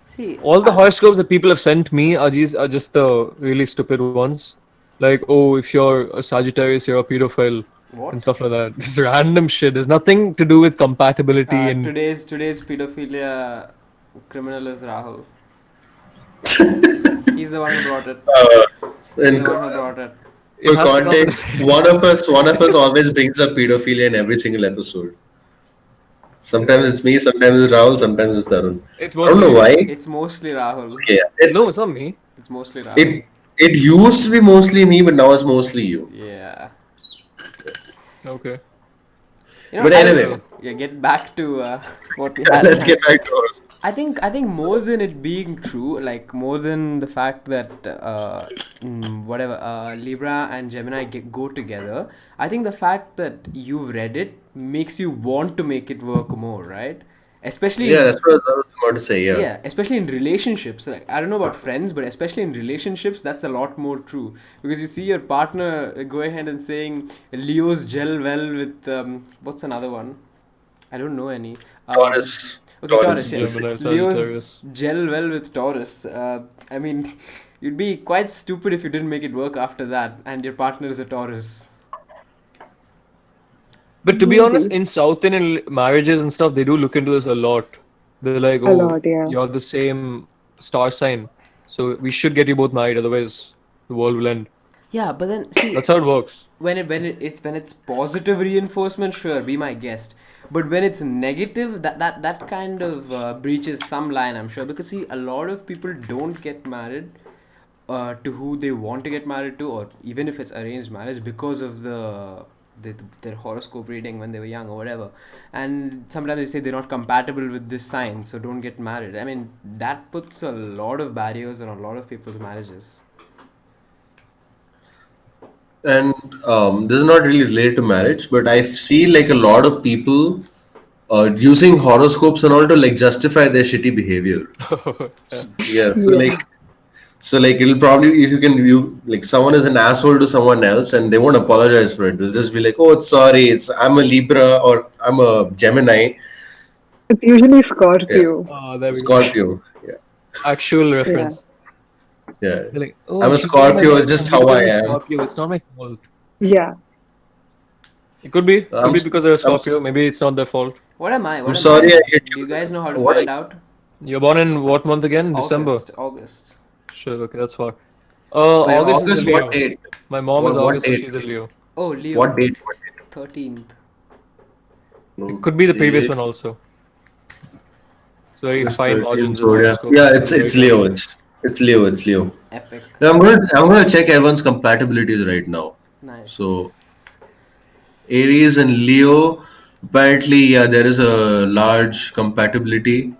see All the I, horoscopes that people have sent me are just the really stupid ones. Like, oh, if you're a Sagittarius, you're a pedophile and what stuff like that. This random shit. There's nothing to do with compatibility and today's pedophilia criminal is Rahul. He's the one who brought it. He's In the one who brought it. it For has to come with context, one of us always brings up pedophilia in every single episode. Sometimes it's me, sometimes it's Rahul, sometimes it's Tarun. it's I don't mostly know you. why. It's mostly Rahul. Okay, No, it's not me. It's mostly Rahul. it it used to be mostly me, but now it's mostly you. Yeah. Okay. But I'll anyway, So, yeah, get back to what we had in let's hand. get back to ours. I think more than it being true, like more than the fact that whatever Libra and Gemini go together, I think the fact that you've read it makes you want to make it work more, right? Especially Yeah, in that's what I was about to say. Yeah. yeah, especially in relationships. Like I don't know about friends, but especially in relationships, that's a lot more true because you see your partner go ahead and saying Leo's gel well with what's another one? I don't know any. Taurus. Okay, Taurus Taurus. is the Yes, same. Gemini, Leo's Sagittarius. gel well with Taurus. I mean, you'd be quite stupid if you didn't make it work after that, and your partner is a Taurus. But to be honest, Maybe in South Indian marriages and stuff, they do look into this a lot. They're like, a oh, lot, yeah. you're the same star sign, so we should get you both married, otherwise the world will end. Yeah, but then see, That's how it works. when it's positive reinforcement, sure, be my guest. But when it's negative, that kind of breaches some line, I'm sure, because see, a lot of people don't get married to who they want to get married to, or even if it's arranged marriage, because of their horoscope reading when they were young or whatever. And sometimes they say they're not compatible with this sign, so don't get married. I mean, that puts a lot of barriers on a lot of people's marriages. And this is not really related to marriage, but I see like a lot of people using horoscopes and all to like justify their shitty behavior. Yeah. Yeah, Yeah. so like it'll probably if you can you like someone is an asshole to someone else and they won't apologize for it. They'll just be like, oh, it's sorry, it's I'm a Libra or I'm a Gemini. It's usually Yeah, Scorpio. There we go. Scorpio. Yeah, Actual Yeah. reference. yeah. They're like, oh, I'm a she's getting my Scorpio. It's back just from me how because I I'm a am. Scorpio. It's not my fault. Yeah. It could be. Could I'm be because they're a I'm Scorpio. Maybe it's not their fault. What am I? I'm What am sorry I I? hit Do you you with guys that. know how to What? find out? You're born in what month again? December. August. Sure, okay, that's fine. Wait, August is a August? What Leo. date? My mom is What August, so date? she's a Leo. Oh, What Leo. date? What date? 13th. It could be the previous Okay. one also. It's very This fine 13th margins in zodiac. horoscope. Yeah, They're very it's tiny. Leo. It's Leo. It's Leo. Epic. Yeah, I'm gonna check everyone's compatibilities right now. So Nice. Aries and Leo. Apparently, yeah, there is a large compatibility.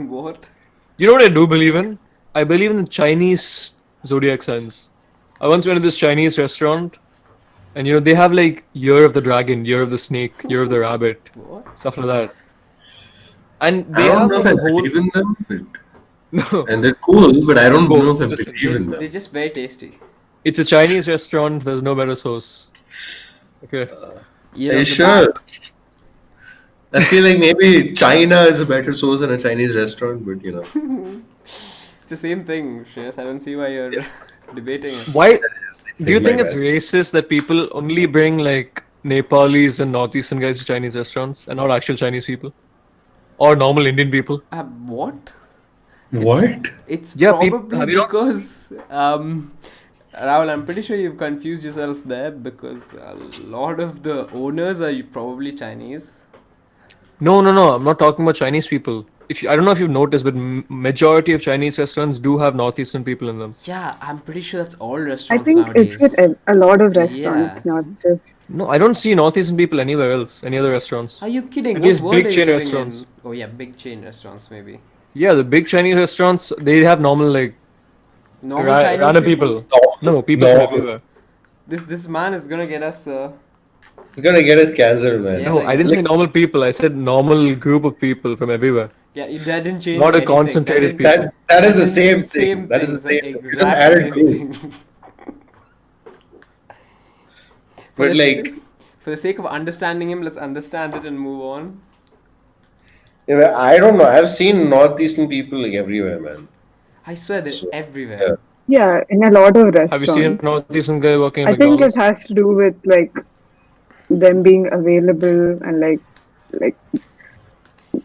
What? You know what I do believe in? I believe in the Chinese zodiac signs. I once went to this Chinese restaurant, and they have like Year of the Dragon, Year of the Snake, Year of the Rabbit, What? stuff like that. And I they don't have know if like I a whole believe in them, no. and they're cool, but I Listen, don't know bro. if I Listen, believe in listen. They're them. just very tasty. It's a Chinese restaurant. There's no better sauce. Okay. Year Are you of the sure? bat. I feel like maybe China is a better source than a Chinese restaurant, but It's the same thing, Shreyas. I don't see why you're debating it. Why that is the do you thing. My think it's bad. racist that people only bring like Nepalis and Northeastern guys to Chinese restaurants and not actual Chinese people or normal Indian people? What? It's What? it's Yeah, people. probably Have you not seen? because Rahul, I'm pretty sure you've confused yourself there because a lot of the owners are probably Chinese. No, no, no. I'm not talking about Chinese people. I don't know if you've noticed, but majority of Chinese restaurants do have Northeastern people in them. Yeah, I'm pretty sure that's all I restaurants think it's with nowadays. a lot of Yeah. restaurants, not just. No, I don't see Northeastern people anywhere else, any other restaurants. Are you kidding? At What least world big are you chain living restaurants. in? Oh yeah, big chain restaurants maybe. Yeah, the big Chinese restaurants, they have normal like Normal Chinese random people? people. No, people from No, everywhere. This man is gonna get us. it's gonna get us cancer, Yeah, man. No, like I didn't say Like normal people. I said normal group of people from everywhere. yeah, that didn't change Not a anything. That concentrated didn't. people. that is That the is the same thing. same That is thing. the It's the same thing. You just exact added same two. thing. for But the sa- like, for the sake of understanding him, let's understand it and move on. I don't know. I've seen northeastern people like everywhere, man. I swear they're So everywhere. yeah. Yeah, in a lot of Have you seen a restaurants. Northeastern guy working at I think it McDonald's? has to do with like them being available and like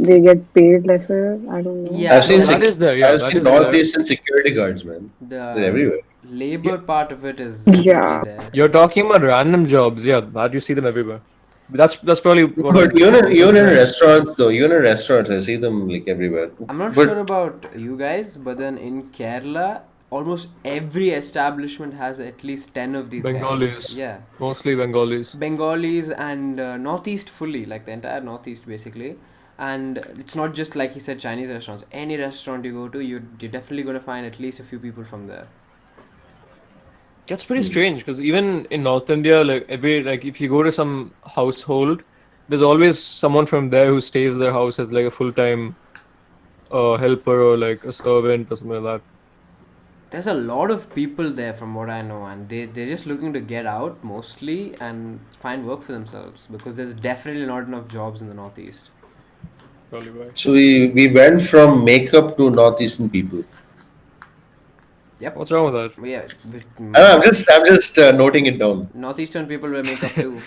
they get paid lesser. I don't know. I've Yeah, seen No, that is there. Yeah, I've that seen is there. northeastern security guards, man. They're the everywhere. labor part of it is definitely Yeah, there. You're talking about random jobs. Yeah, that you see them everywhere. That's probably what But I'm even in comparing. restaurants, though, even in restaurants, I see them like everywhere. I'm not But sure about you guys, but then in Kerala, almost every establishment has at least 10 of these guys. Bengalis, Yeah. mostly Bengalis. Bengalis and Northeast fully, like the entire Northeast basically. And it's not just like he said Chinese restaurants. Any restaurant you go to, you're definitely going to find at least a few people from there. That's pretty strange because even in North India, like if you go to some household, there's always someone from there who stays in their house as like a full-time helper or like a servant or something like that. There's a lot of people there from what I know, and they're just looking to get out mostly and find work for themselves because there's definitely not enough jobs in the Northeast. Probably why. so we went from makeup to northeastern people. Yep. What's wrong with that? Yeah. I'm just noting it down. Northeastern people wear makeup too.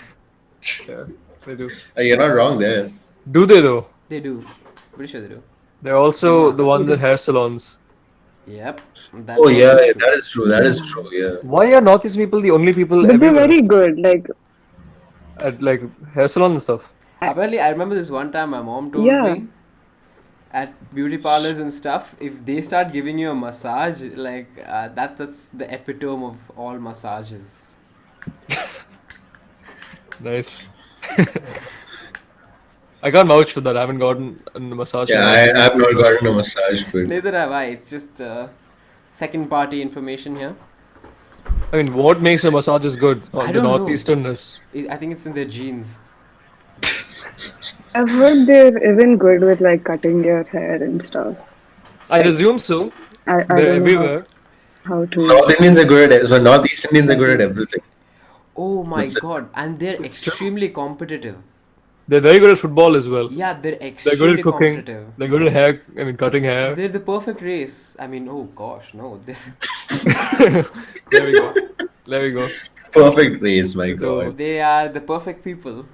Yeah, they do. You're not wrong there. Do they though? They do. Pretty sure they do. They're also the must. ones at hair salons. Yep. Oh That's yeah, also yeah, true. that is true. That is true. Yeah. Why are Northeast people the only people but they're everywhere very good. Like, at like hair salons and stuff? Apparently, I remember this one time my mom told yeah, me at beauty parlors and stuff, if they start giving you a massage, like that's the epitome of all massages. Nice. I can't vouch for that. I haven't gotten a massage. Yeah, I've not gotten a massage, but Neither have I. It's just second party information here. I mean, what makes a massage is good? I The don't know. northeasternness. I think it's in their genes. I've heard they're even good with like cutting your hair and stuff. I'd assume so. I They're don't know everywhere. how to. North Indians are good at so Northeast Indians are good at everything. Oh my That's it. god! And they're It's true. extremely competitive. They're very good at football as well. Yeah, they're They're good extremely at cooking. competitive. They're good at hair. I mean, cutting hair. They're the perfect race. I mean, oh gosh, no. There we go. There we go. Perfect race, my So- god. They are the perfect people.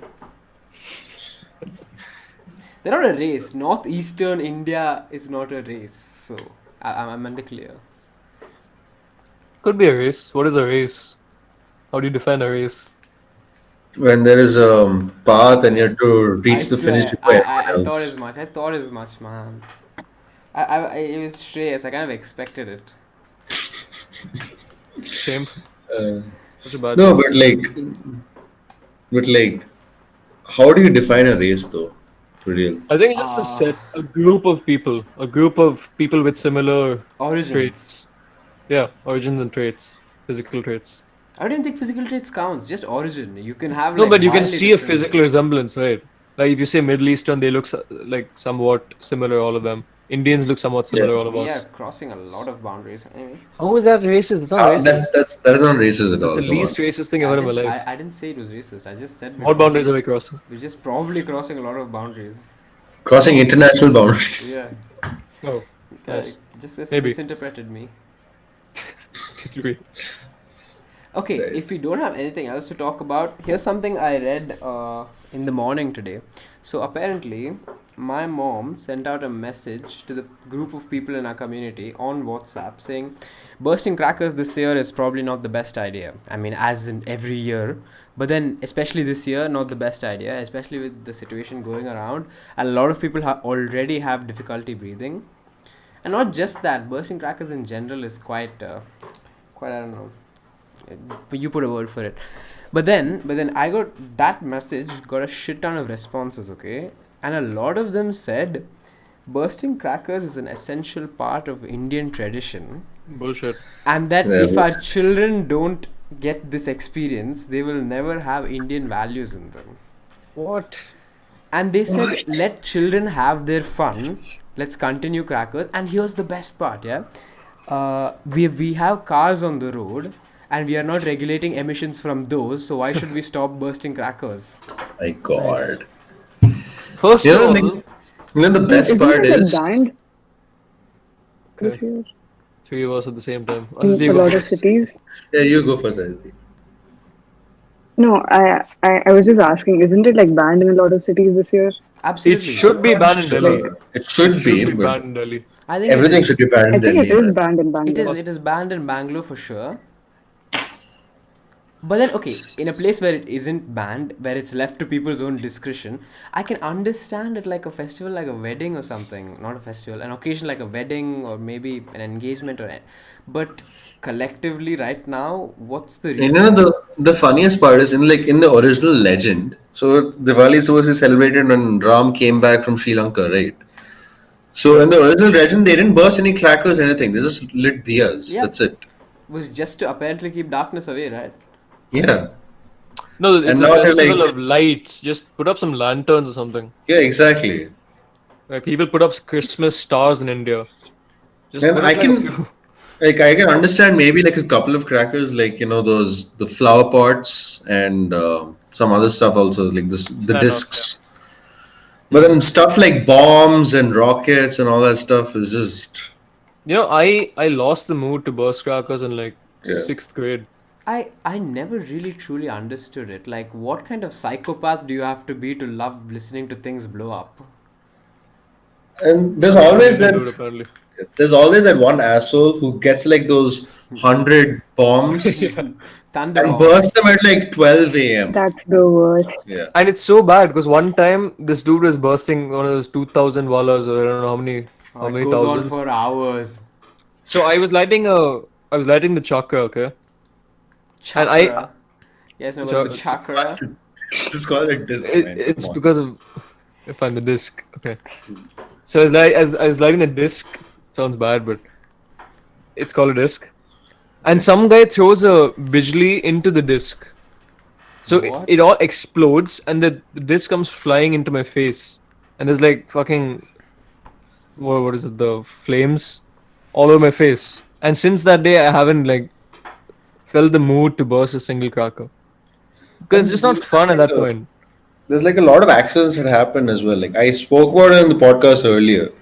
They're not a race. Northeastern India is not a race. So I'm in the clear. Could be a race. What is a race? How do you define a race? When there is a I path and you have swear. to I reach the finish swear. before everyone I thought as else. much. I thought as much, man. It was Shreyas. I kind of expected it. Shame. Such a bad No, joke. but like, how do you define a race though? For real. I think it's just a Uh, set, a group of people with similar Origins. traits. Yeah, origins and traits, physical traits. I don't think physical traits counts. Just origin. You can have No, like but you can wildly see a different. physical resemblance, right? Like if you say Middle Eastern, they look like somewhat similar, all of them. Indians look somewhat Yeah. similar, all of We are us. crossing a lot of boundaries. Anyway, How is that racist? It's not racist. That is not racist at That's the all. Come on. least racist thing ever in my life. I didn't say it was racist. I just said What boundaries are we crossing? we're just probably crossing a lot of boundaries. Crossing international boundaries. Yeah. Oh, Uh, nice. just Maybe. misinterpreted me. Agree. Okay, Right. if we don't have anything else to talk about, here's something I read in the morning today. So apparently, my mom sent out a message to the group of people in our community on WhatsApp saying, bursting crackers this year is probably not the best idea. I mean, as in every year, but then especially this year, not the best idea, especially with the situation going around. A lot of people already have difficulty breathing. And not just that, bursting crackers in general is quite, I don't know, you put a word for it. But then I got that message, got a shit ton of responses, okay? And a lot of them said bursting crackers is an essential part of Indian tradition, Bullshit. and that Yeah, if our children don't get this experience, they will never have Indian values in them. What? And they said, let children have their fun. Let's continue crackers. And here's the best part, yeah. We have cars on the road, and we are not regulating emissions from those. So why should we stop bursting crackers? My God. First You of know, all, the best Isn't part it like is banned this okay, year three of us at the same time. in Aditi, a go lot of first. cities? yeah. You go first, Aditi. No, I was just asking, isn't it like banned in a lot of cities this year? It Absolutely. should be banned in Like, Delhi. It It should should be, be but banned in Delhi. I think it everything should is. be banned I in think it Delhi, is man. banned in It is. Bangalore. It is banned in Bangalore for sure. But then, okay, in a place where it isn't banned, where it's left to people's own discretion, I can understand it like a festival, like a wedding or something. Not a festival, an occasion like a wedding or maybe an engagement but collectively, right now, what's the And you reason? know the funniest part is in the original legend. So Diwali is supposed to be celebrated when Ram came back from Sri Lanka, right? So in the original legend, they didn't burst any crackers or anything. They just lit diyas. Yep, That's it. was just to apparently keep darkness away, right? Yeah. No, it's And a now they're festival like, of lights. Just put up some lanterns or something. yeah, exactly. Like people put up Christmas stars in India. Just And put up like a few. I can understand maybe like a couple of crackers, like those the flower pots and some other stuff also, like the Fair enough. Yeah. discs. But then stuff like bombs and rockets and all that stuff is just I lost the mood to burst crackers in like yeah. sixth grade. I never really truly understood it. Like, what kind of psychopath do you have to be to love listening to things blow up? And Some Indian dude apparently. there's always that one asshole who gets like those 100 bombs Thunder and bomb. bursts them at like 12 a.m. That's the worst. Yeah. And it's so bad because one time this dude was bursting one of those 2,000 wallas or I don't know how It many goes on thousands. for hours. So I was lighting the chakra, okay? And Chakra. Yes, no, but the Chak- chakra. Just call it disc, man. it's Come on. because of I find the disc. Okay. So as I was lighting the disc, sounds bad, but it's called a disc. And some guy throws a bijli into the disc. So What? it all explodes and the disc comes flying into my face. And there's like fucking what is it, the flames all over my face. And since that day I haven't like felt the mood to burst a single cracker. Because it's just not fun at that point. There's like a lot of accidents that happen as well. Like I spoke about it in the podcast earlier,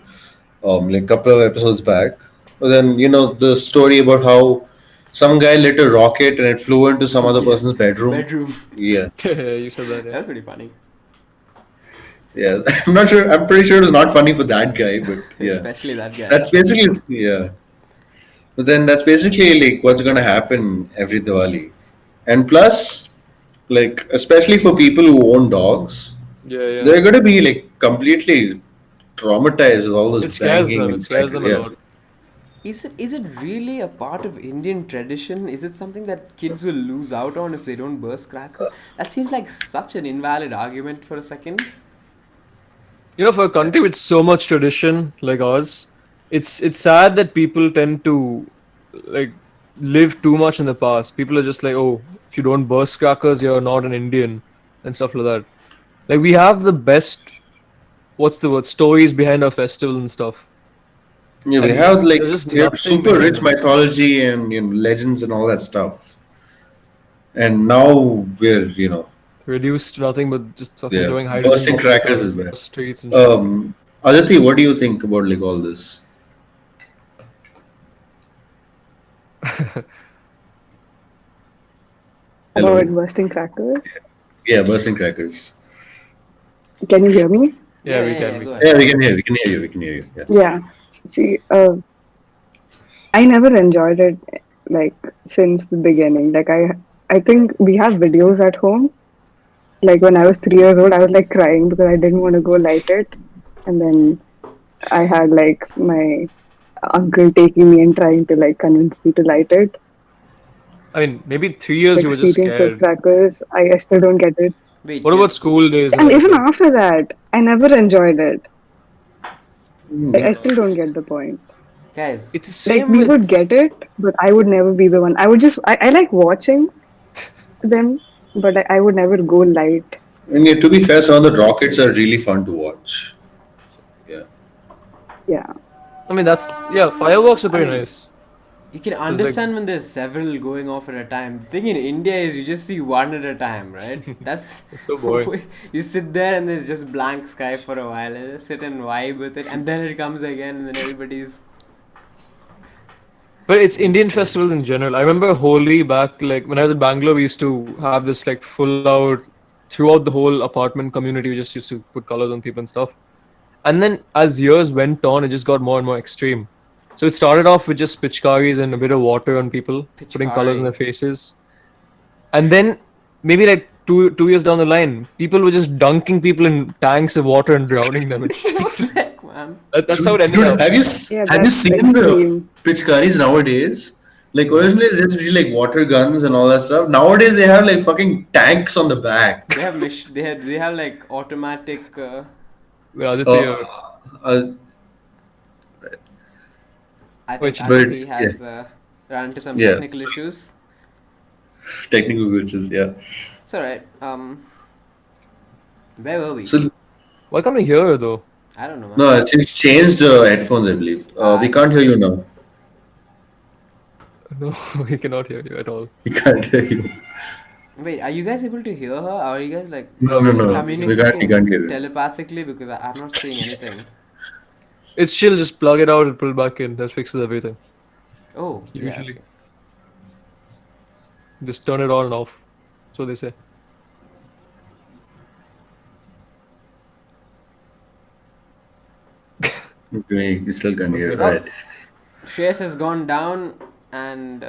like a couple of episodes back. But then the story about how some guy lit a rocket and it flew into some other Yeah. person's bedroom. Bedroom. Yeah. You said that, yeah. That's pretty funny. Yeah, I'm not sure. I'm pretty sure it was not funny for that guy, but yeah, Especially that guy. that's basically yeah. But then that's basically like what's gonna happen every Diwali, and plus, like especially for people who own dogs, Yeah, yeah. they're gonna be like completely traumatized with all this It scares banging them. It and scares them a yeah. lot. Is it really a part of Indian tradition? Is it something that kids will lose out on if they don't burst crackers? That seems like such an invalid argument for a second. You know, for a country with so much tradition like ours, it's sad that people tend to like live too much in the past. People are just like, oh, if you don't burst crackers, you're not an Indian and stuff like that. Like we have the best, what's the word, stories behind our festival and stuff, Yeah, we and have there's like just we have nothing super behind rich them. mythology and legends and all that stuff, and now we're Reduced to nothing but just fucking yeah throwing hydrogen bursting bombs crackers across is bad. streets and shit. Aditi, what do you think about like all this? About Hello, bursting crackers. yeah, bursting crackers. Can you hear me? Yeah, Yeah, we yeah, can, yeah. we Go can. ahead. Yeah, we can hear, we can hear you, we can hear you. Yeah. Yeah. See, I never enjoyed it like since the beginning. I think we have videos at home. Like when I was 3 years old, I was like crying because I didn't want to go light it, and then I had like my uncle taking me and trying to like convince me to light it. I mean, maybe 3 years you were just Experience with scared. crackers, I still don't get it. Wait, What about school days and And even everything? after that, I never enjoyed it. I Mm. still don't get the point. guys, It's the Like same we with. would get it, but I would never be the one. I like watching them, but I would never go light. And yeah, to be fair, some of the rockets are really fun to watch. Yeah. Yeah. I mean, that's yeah. Fireworks are I pretty mean, nice. you can There's like understand when there's several going off at a time. The thing in India is you just see one at a time, right? That's it's so boring. you sit there and there's just blank sky for a while and just sit and vibe with it, and then it comes again, and then everybody's But it's Indian insane. festivals in general. I remember Holi back like when I was in Bangalore. We used to have this like full out throughout the whole apartment community. We just used to put colors on people and stuff. And then as years went on, it just got more and more extreme. So it started off with just pitchkaris and a bit of water on people, putting colors on Pichkari. their faces. And then maybe like two years down the line, people were just dunking people in tanks of water and drowning them and shit. What the heck, man? That's how it ended Dude, up. Yeah, have you that's seen the extreme. pitchkaris nowadays? Like No, originally there's usually like water guns and all that stuff. Nowadays they have like fucking tanks on the back. They have like automatic. well, Aditi, Uh, uh, I think which but Aditi yeah, has run into some yeah, technical issues. technical glitches. Yeah. It's alright. Where were we? So why can't we hear her though? I don't know, man. no, it's changed headphones, I believe. We I can't hear guess. you now. No, we cannot hear you at all. We can't hear you. Wait, are you guys able to hear her? Or are you guys like No, no, no. We communicating can't hear you. telepathically? Because I'm not seeing anything. It's chill, just plug it out and pull it back in. That fixes everything. Oh, yeah, Usually. okay. Just turn it on and off. That's what they say. Okay, we still can't hear. Okay. Right. Oh, Shreyas has gone down, and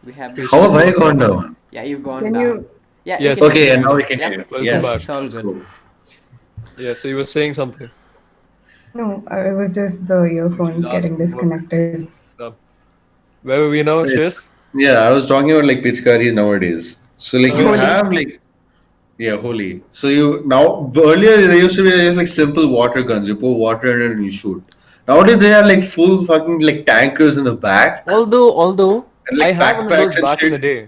we have Okay, How she's have I gone. gone down? yeah, you've gone Can down. you? Yeah, you Yes, can we hear can Okay, me. and hear now you. we can hear Yep, you. Welcome Yes, back. it's all that's good. cool. Yeah, so you were saying something. No, it was just the She was earphones getting asking about. disconnected. Uh, where were we now, Right. Shes? Yeah, I was talking about like pitchkaris nowadays. So like Oh you yeah. Holy. have like yeah, holy. So you now earlier they used to be just like simple water guns. You pour water in it and you shoot. Nowadays they have like full fucking like tankers in the back Although and I like had one of those backpacks and back in shit. the day.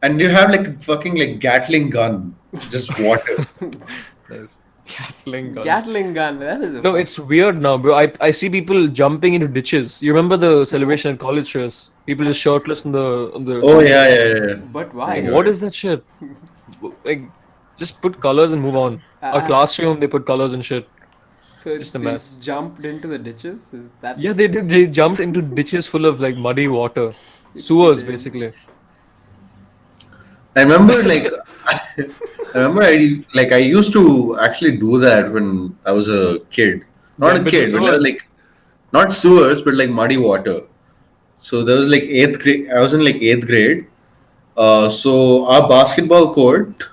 And you have like a fucking like Gatling gun, just water. Nice. Gatling gun. Gatling gun. That is a No, fun. it's weird now, bro. I see people jumping into ditches. You remember the celebration at college shows? People just shirtless on the Oh streets. yeah, yeah, yeah, yeah. But Yeah, Like, why? you're what right. is that shit? Like, just put colors and move on. Our Uh, classroom, they put colors and shit. so It's just a they mess. jumped into the ditches. Is that Yeah, they did. They jumped into ditches full of like muddy water, it's pretty sewers lame? basically. I remember like I remember I used to actually do that when I was a kid. Not a Jump into kid, when I was sewers. like not sewers, but like muddy water. So there was like eighth grade. I was in like eighth grade. So our basketball court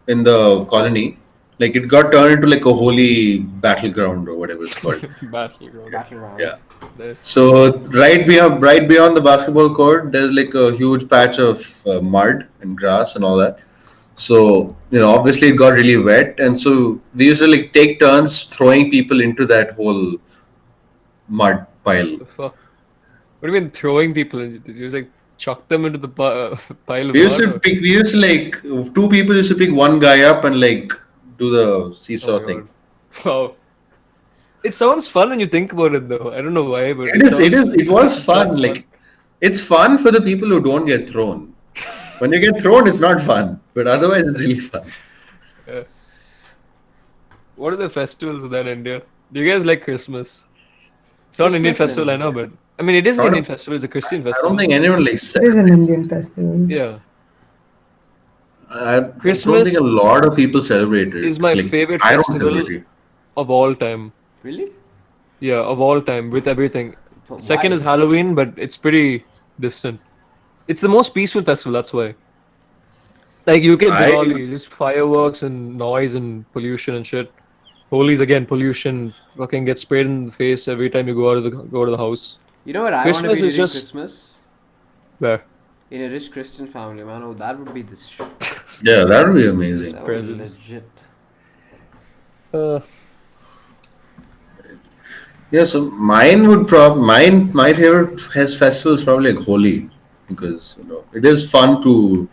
in the colony, like it got turned into like a holy battleground or whatever it's called. Battleground. Battleground. Yeah. Nice. So right beyond the basketball court, there's like a huge patch of mud and grass and all that. So obviously it got really wet, and so we used to like take turns throwing people into that whole mud pile. The fuck? What do you mean throwing people? Did you just like chuck them into the pile of We used mud? to pick. We used to like two people used to pick one guy up and like do the Oh seesaw my thing. god. Wow. It sounds fun when you think about it though. I don't know why, but It is. It sounds is. It was sounds fun. Like it's fun for the people who don't get thrown. When you get thrown, it's not fun. But otherwise, it's really fun. Yeah. What are the festivals in that India? Do you guys like Christmas? It's not an Indian Christmas festival, I and know, but I mean, it is It's an not. Indian festival. It's a Christian I don't festival. think anyone like It is an celebrates. Indian festival. Yeah. I don't think Christmas a lot of people celebrate is it. my Like favorite I don't celebrate festival it. of all time. really? Yeah, of all time with everything. But Second why? is Halloween, but it's pretty distant. It's the most peaceful festival, that's why. Like you get I Diwali, just fireworks and noise and pollution and shit. Holi's again pollution, fucking get sprayed in the face every time you go to the house. You know what I want to Christmas be is during just Christmas? where In a rich Christian family, man. Oh, that would be this. Yeah, that would be amazing. That would be presents. legit. Uh, Yeah, so my favorite festival is probably like Holi because it is fun to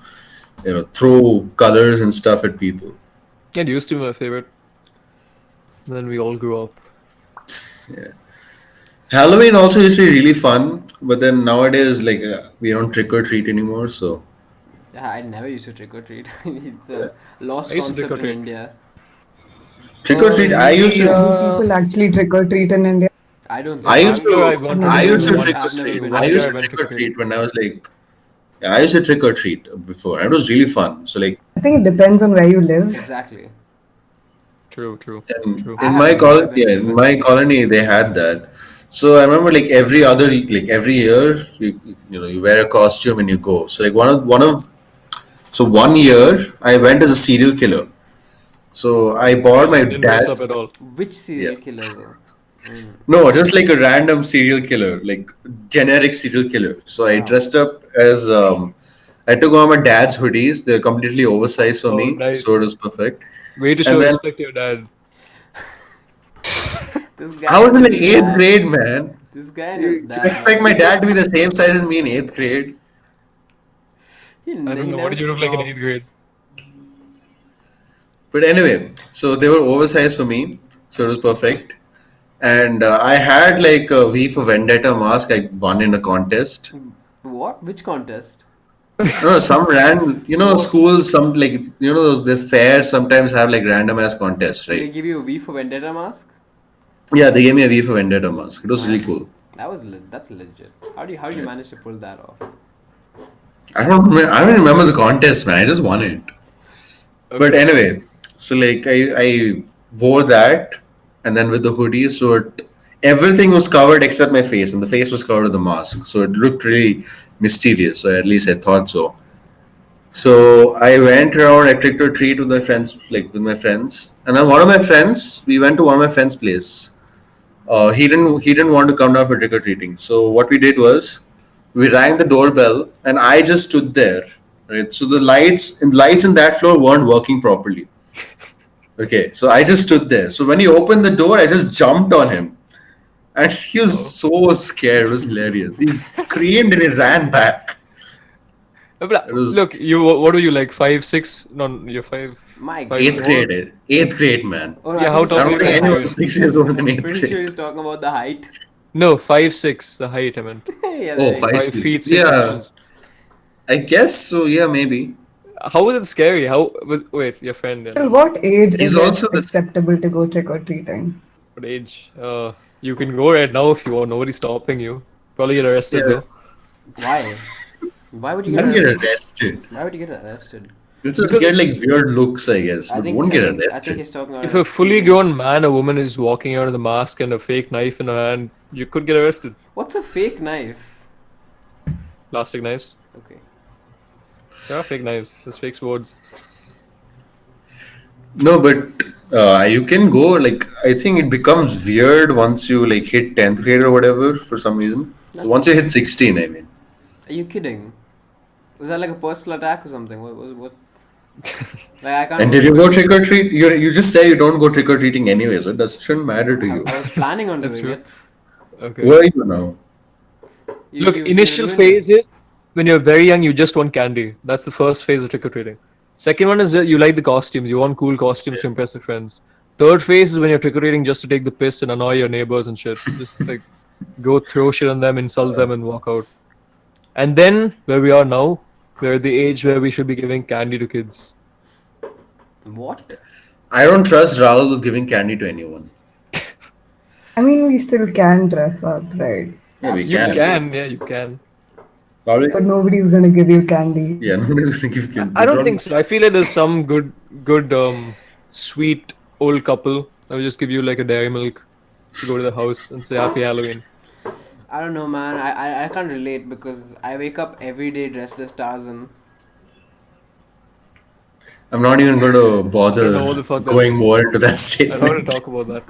throw colors and stuff at people. it used to be my favorite. Then we all grew up. Yeah. Halloween also used to be really fun, but then nowadays like we don't trick or treat anymore. So Yeah, I never used to trick or treat. It's yeah. a lost I used to trick concept or in treat. India. Trick or treat, I used We to. Do people actually trick or treat in India? I don't I think. used Bangalore, I to. wanted Never I to used do to been. trick or I've once. never treat. been I One there. year used I to went trick trick or or treating. treat when I was like. Yeah, I used to trick or treat before. It was really fun. So like I think it depends on where you live. Exactly. in, I in have my never col been yeah, trick in or my treating. colony they had that. So I remember like every year you wear a costume and you go. So like so one year I went as a serial killer. So I borrowed Nice. my Didn't dress up dad's at all. Which yeah. serial killer though? Mm. No, just like a random serial killer, like generic serial killer. So I Wow. dressed up as I took on my dad's hoodies. They're completely oversized for Oh, me, so it nice. was perfect. Way to And show then respect to your dad. This I guy was and in like his eighth dad. grade, man. This guy and his You dad, expect man. my dad to be the same size as me in eighth grade? I don't He know. What never did you look like in 8th grade? stops. But anyway, so they were oversized for me, so it was perfect. And I had like a V for Vendetta mask I won in a contest. What? Which contest? No, some random, What? schools, some like, those the fairs sometimes have like random ass contests, They right? give you a V for Vendetta mask? Yeah, they gave me a V for Vendetta mask. It was really Man, cool. that's legit. How do you manage to pull that off? I don't remember the contest, man. I just won it. But Okay. anyway, so like I wore that, and then with the hoodie, so everything was covered except my face, and the face was covered with the mask, so it looked really mysterious. So at least I thought so. So I went around, I trick or treat with my friends, and then one of my friends, we went to one of my friends' place. He didn't want to come down for trick or treating. So what we did was we rang the doorbell, and I just stood there. Right, so the lights in that floor weren't working properly. Okay, so I just stood there. So when he opened the door, I just jumped on him, and he was Oh. so scared. It was hilarious. He screamed and he ran back. But, It was look, what were you like 5'6"? No, you're My 5'4". eighth grade. Eighth grade, man. Oh, no, Yeah, I how think he's tall I were talking don't you about think the guys? anyone height. 6 years old in eighth Pretty sure grade. he's talking about the height. No, 5'6", the height I meant. Yeah, Oh, there you go. 5 5 6. feet 6 Yeah, inches. I guess so. Yeah, maybe. How was it scary? Wait, your friend, Till what age He's is it also this. acceptable to go trick or treating? what age? You can go right now if you want. Nobody's stopping you. Probably get arrested Yeah, though. Why? Why would you you get don't get arrested? arrested. Why would you get arrested? You'll just Because get like weird looks, I guess, I but think won't I get think I think arrested. he's talking out if of a fully grown experience. man or woman is walking out of the mask and a fake knife in her hand, you could get arrested. What's a fake knife? Plastic knives. Okay. There are fake knives. There's fake swords. No, but you can go like I think it becomes weird once you like hit 10th grade or whatever for some reason. So That's once you hit 16, I mean. Are you kidding? Was that like a personal attack or something? What? Like I can't And go did you to go it. trick or treat? You just say you don't go trick or treating anyways. It does shouldn't matter to you. I was planning on That's doing true. it. Okay. Where are you now? You Look, you you initial ruined it. phase is when you're very young, you just want candy. That's the first phase of trick or treating. Second one is that you like the costumes. You want cool costumes to impress your friends. Third phase is when you're trick or treating just to take the piss and annoy your neighbors and shit. Just like go throw shit on them, insult them, and walk out. And then where we are now, we're at the age where we should be giving candy to kids. What? I don't trust Rahul with giving candy to anyone. I mean, we still can dress up, right? Yeah, we You can. Absolutely. can, yeah, you can. Probably. But nobody's gonna give you candy. Yeah, nobody's gonna give I kid. I They don't probably. think so. I feel like there's some good, sweet old couple that will just give you like a dairy milk to go to the house and say Happy Halloween. I don't know, man. I can't relate because I wake up every day dressed as Tarzan. I'm not even going to I don't bother know what the fuck that going means. more into that I don't want to statement. talk about that.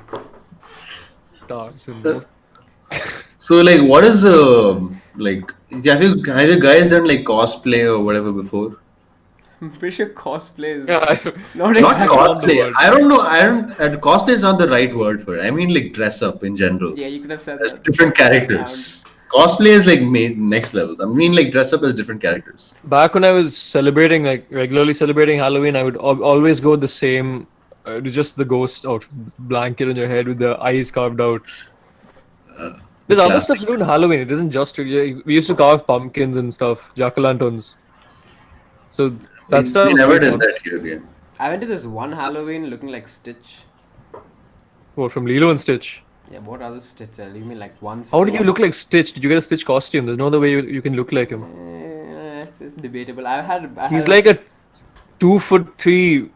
Tarzan, Uh, what? So, like, what is like? Have you guys done like cosplay or whatever before? I'm pretty sure cosplay is Yeah, not Not that's exactly. not the cosplay. word. I don't know. I don't. Cosplay is not the right word for it. I mean, like dress up in general Yeah, you could have said as that. different That counts. characters. Cosplay is like made next level. I mean, like dress up as different characters. Back when I was celebrating, like regularly celebrating Halloween, I would always go the same, just the ghost outfit, blanket on your head with the eyes carved out. The There's other stuff classic. to do in Halloween. It isn't just we used to carve pumpkins and stuff, jack o' lanterns. So that stuff We was never pretty did fun. that here again. I went to this one Halloween looking like Stitch. What from Lilo and Stitch? Yeah, what other Stitch? You mean like one How did Stitch? you look like Stitch? Did you get a Stitch costume? There's no other way you can look like him. It's debatable. I had He's like a 2'3",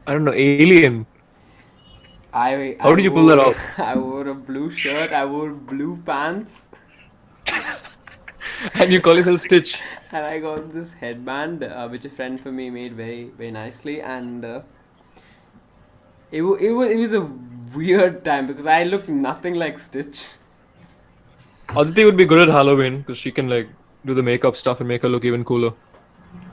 I don't know, alien. I How did you pull that wore off? I wore a blue shirt. I wore blue pants, And you call yourself Stitch? and I got this headband, which a friend for me made very nicely, and it was a weird time because I looked nothing like Stitch. Aditi would be good at Halloween because she can like do the makeup stuff and make her look even cooler.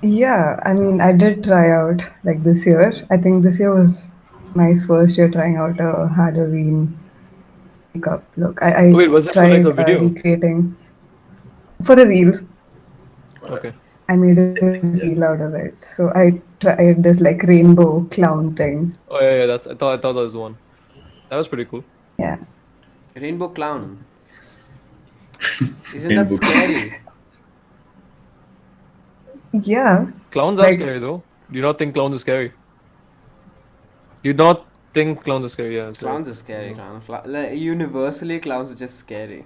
Yeah, I mean, I did try out like this year. I think this year was my first year trying out a Halloween makeup look. I Wait, was it for like tried a video? recreating for a reel. Okay. I made a reel out of it. So I tried this like rainbow clown thing. Oh yeah, that's I thought that was the one. That was pretty cool. Yeah. Rainbow clown. Isn't that Rainbow. scary? Yeah. Clowns are Like, scary though. Do you not think clowns are scary? Do you not think clowns are scary? Yeah, sorry. Clowns are scary. Like, universally, clowns are just scary.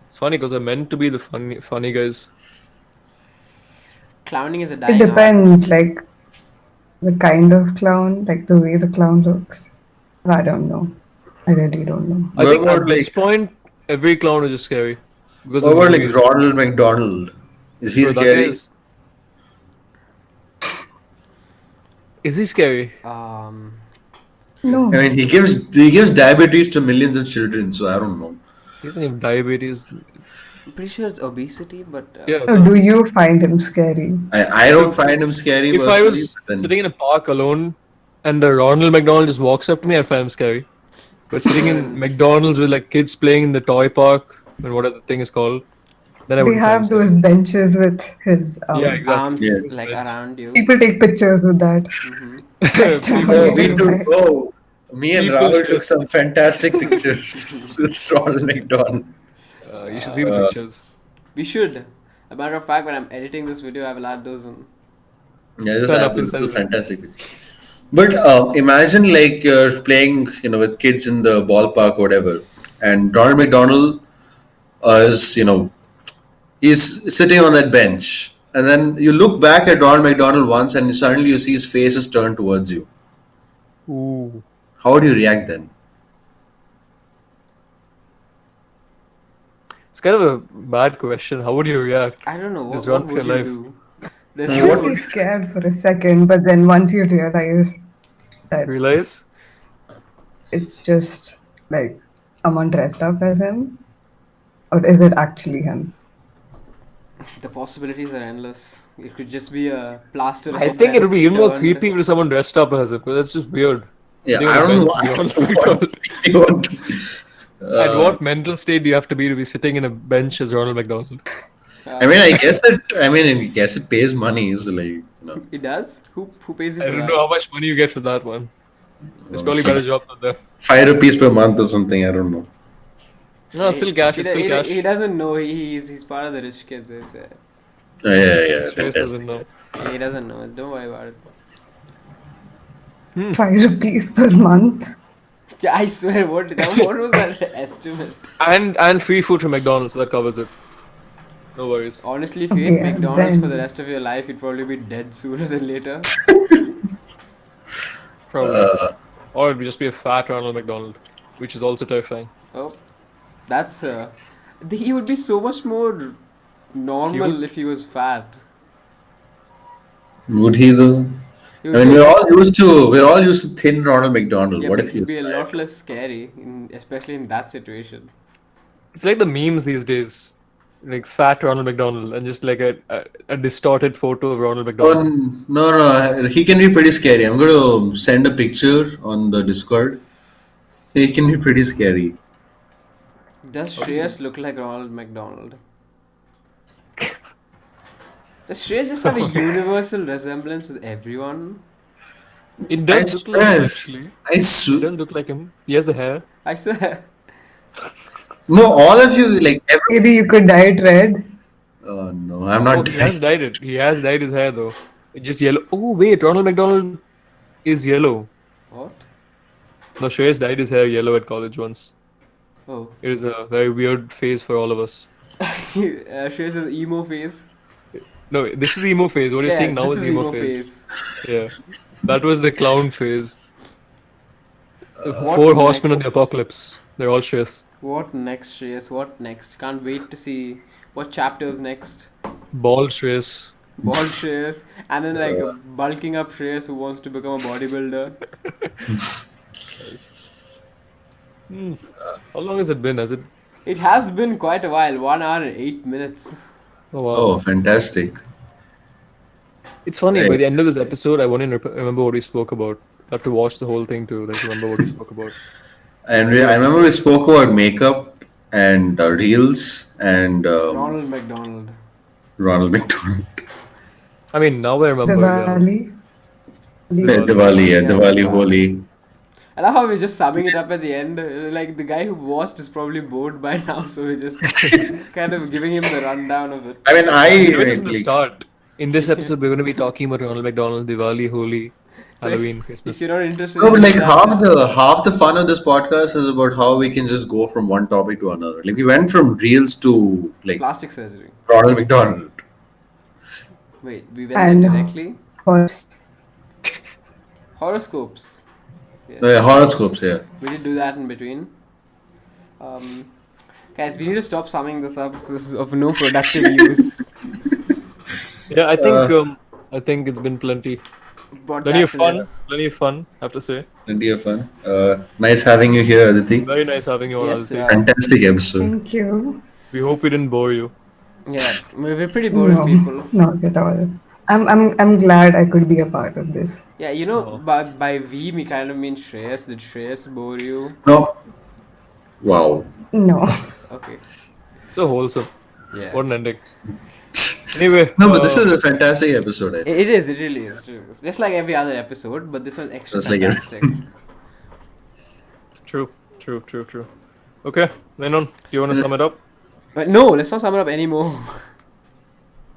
It's funny because they're meant to be the funny guys. Clowning is a it dying art. depends, like the kind of clown, like the way the clown looks. I don't know. I really don't know. I What think about at this like point, every clown is just scary because what of about like movies. Ronald McDonald? Is he Bro, that guy scary? is he scary? No. I mean, he gives diabetes to millions of children. So I don't know. He doesn't have diabetes. I'm pretty sure it's obesity, but Yeah. So do you find him scary? I don't find him scary If I personally. was But then, sitting in a park alone and a Ronald McDonald just walks up to me, I'd find him scary. But sitting in McDonald's with like kids playing in the toy park and whatever the thing is called, then I They wouldn't find him have scary. those benches with his Yeah, exactly. arms Yeah. like around you. people take pictures with that. Next time People- when oh, you we go took. by. Oh, me and People Rahul should- took some fantastic pictures with Ronald McDonald. you should see the pictures. We should. A matter of fact, when I'm editing this video, I will add those in. Yeah, just Fair add enough, those fair enough. fantastic pictures. But imagine like you're playing, with kids in the ballpark or whatever, and Ronald McDonald is, he's sitting on that bench, and then you look back at Ronald McDonald once, and suddenly you see his face is turned towards you. Ooh. How would you react then? It's kind of a bad question. How would you react? I don't know. Just What run for would your you life. do? There's You no. would be scared for a second, but then once you realize that Realize? it's just like someone dressed up as him, or is it actually him? The possibilities are endless. It could just be a plaster I head think that it would be even more turned. creepy if someone dressed up as him, because that's just weird. Yeah, Sitting I on a don't know. bench, I Ronald don't know McDonald. what you want. At what mental state do you have to be sitting in a bench as Ronald McDonald? I mean, I guess it. I mean, I guess it pays money. So like, you know, It does. Who pays you I for don't that? know how much money you get for that one. There's probably better jobs out there. ₹5 per month or something. I don't know. No, it's still cash. It's still He cash. doesn't know. He's part of the rich kids. Yeah, Shreyas doesn't fantastic. know. He doesn't know. Don't worry about it. ₹5 per month. Yeah, I swear. What was that estimate? And free food from McDonald's, so that covers it. No worries. Honestly, if you Okay, ate McDonald's for the then- rest of your life, you'd probably be dead sooner than later. Probably. Or it'd just be a fat Ronald McDonald, which is also terrifying. Oh, that's he would be so much more normal if he was fat. Would he though? He I would mean, be, we're all used to thin Ronald McDonald. yeah, What but if he he'd was be a fat? lot less scary, especially in that situation. It's like the memes these days. Like fat Ronald McDonald and just like a distorted photo of Ronald McDonald. No, he can be pretty scary. I'm going to send a picture on the Discord. He can be pretty scary. Does Shreyas look like Ronald McDonald? Does Shreyas just have a universal resemblance with everyone? It I does look like him swear. actually. I It swear. does look like him. He has the hair. I swear. No, all of you, like, every. Maybe you could dye it red. Oh, no, I'm Oh, not. he has dyed it. He has dyed his hair though. It's just yellow. Oh wait, Ronald McDonald is yellow. What? No, Shreyas dyed his hair yellow at college once. Oh. It is a very weird phase for all of us. Shreyas' emo face. No, this is emo phase. What you're Yeah, seeing now this is is emo phase. Yeah, that was the clown phase. The What four horsemen of the next? apocalypse. They're all Shreyas. What next, Shreyas? What next? Can't wait to see what chapter's next. Bald Shreyas. Bald Shreyas, and then like a bulking up Shreyas who wants to become a bodybuilder. How long has it been? Has it? It has been quite a while, 1 hour and 8 minutes. Oh wow. Oh, fantastic. It's funny. By Right. the end of this episode, I won't even remember what we spoke about. I have to watch the whole thing to like remember what we spoke about. And I remember we spoke about makeup and reels and Ronald McDonald. Ronald McDonald. I mean, now I remember. Yeah. Diwali. Diwali, yeah, Yeah, Diwali, Diwali. Holi. I love how we're just summing it up at the end. Like the guy who watched is probably bored by now, so we're just kind of giving him the rundown of it. I mean, Even just the like, start. In this episode, we're going to be talking about Ronald McDonald, Diwali, Holi, So Halloween, if Christmas. you're not interested no, but in like that, half the fun of this podcast is about how we can just go from one topic to another. Like we went from reels to like plastic surgery. Ronald McDonald. Wait, we went And there directly? horse. Horoscopes. Yes. No, yeah, horoscopes, yeah. We did do that in between. Guys, we need to stop summing this up. This is of no productive use. Yeah, I think it's been plenty. Brought Plenty that of to fun. the- Plenty of fun, I have to say. Plenty of fun. Nice having you here, Aditi. Very nice having you on. Yes, Aditi. yeah. Fantastic episode. Thank you. We hope we didn't bore you. Yeah, we're pretty boring No, people. not at all. I'm glad I could be a part of this. Yeah, you know, Oh. by we kind of mean Shreyas. Did Shreyas bore you? No. Wow. No. Okay. So wholesome. Yeah. What an ending. Anyway. No, but this is a fantastic episode. I think. It is. It really is. It's just like every other episode, but this one's extra Just like fantastic. True. Okay, Menon, do you want to sum it up? But no, let's not sum it up anymore.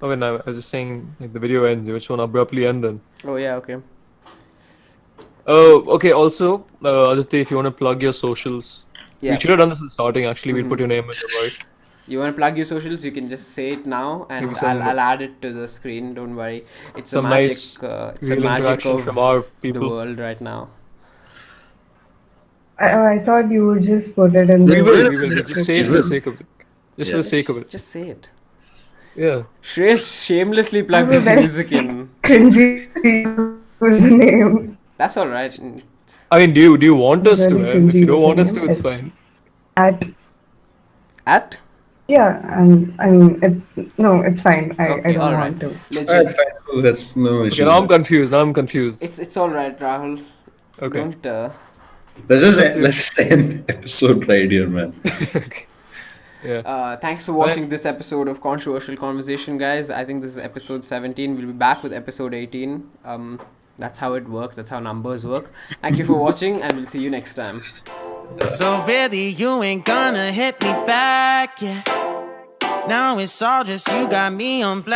Oh, wait, no, I was just saying, like, the video ends, which one abruptly end then. Oh yeah, okay. Oh, okay, also, Aditi, if you want to plug your socials. Yeah. We should have done this at the starting, actually. We'd put your name in the right. You want to plug your socials? You can just say it now, Maybe and some I'll add it to the screen. Don't worry. It's a some magic. nice It's a real magic interaction of from our the people. world right now. I thought you would just put it in We the will, Will, we will. Just say it for the description. will. sake of it. Just for Yeah. the sake of it. Just say it. Yeah. Shreyas shamelessly I have plugged a his very music in. cringy name. That's all right. I mean, do you want A us to? really Man? If cringy you don't want us username. to, it's It's fine. at At? yeah, and I mean no, it's fine. I Okay, don't all right. want to. Alright, Legit. fine, cool. That's no Okay, issues now I'm then. confused. Now I'm confused. It's all right, Rahul. Okay. Don't. Let's just end the episode right here, man. Okay. Yeah. Thanks for Well, watching this episode of Controversial Conversation, guys. I think this is episode 17. We'll be back with episode 18. That's how it works. That's how numbers work. Thank you for watching, and we'll see you next time. So really, you ain't gonna hit me back, yeah. Now it's all just you got me on black.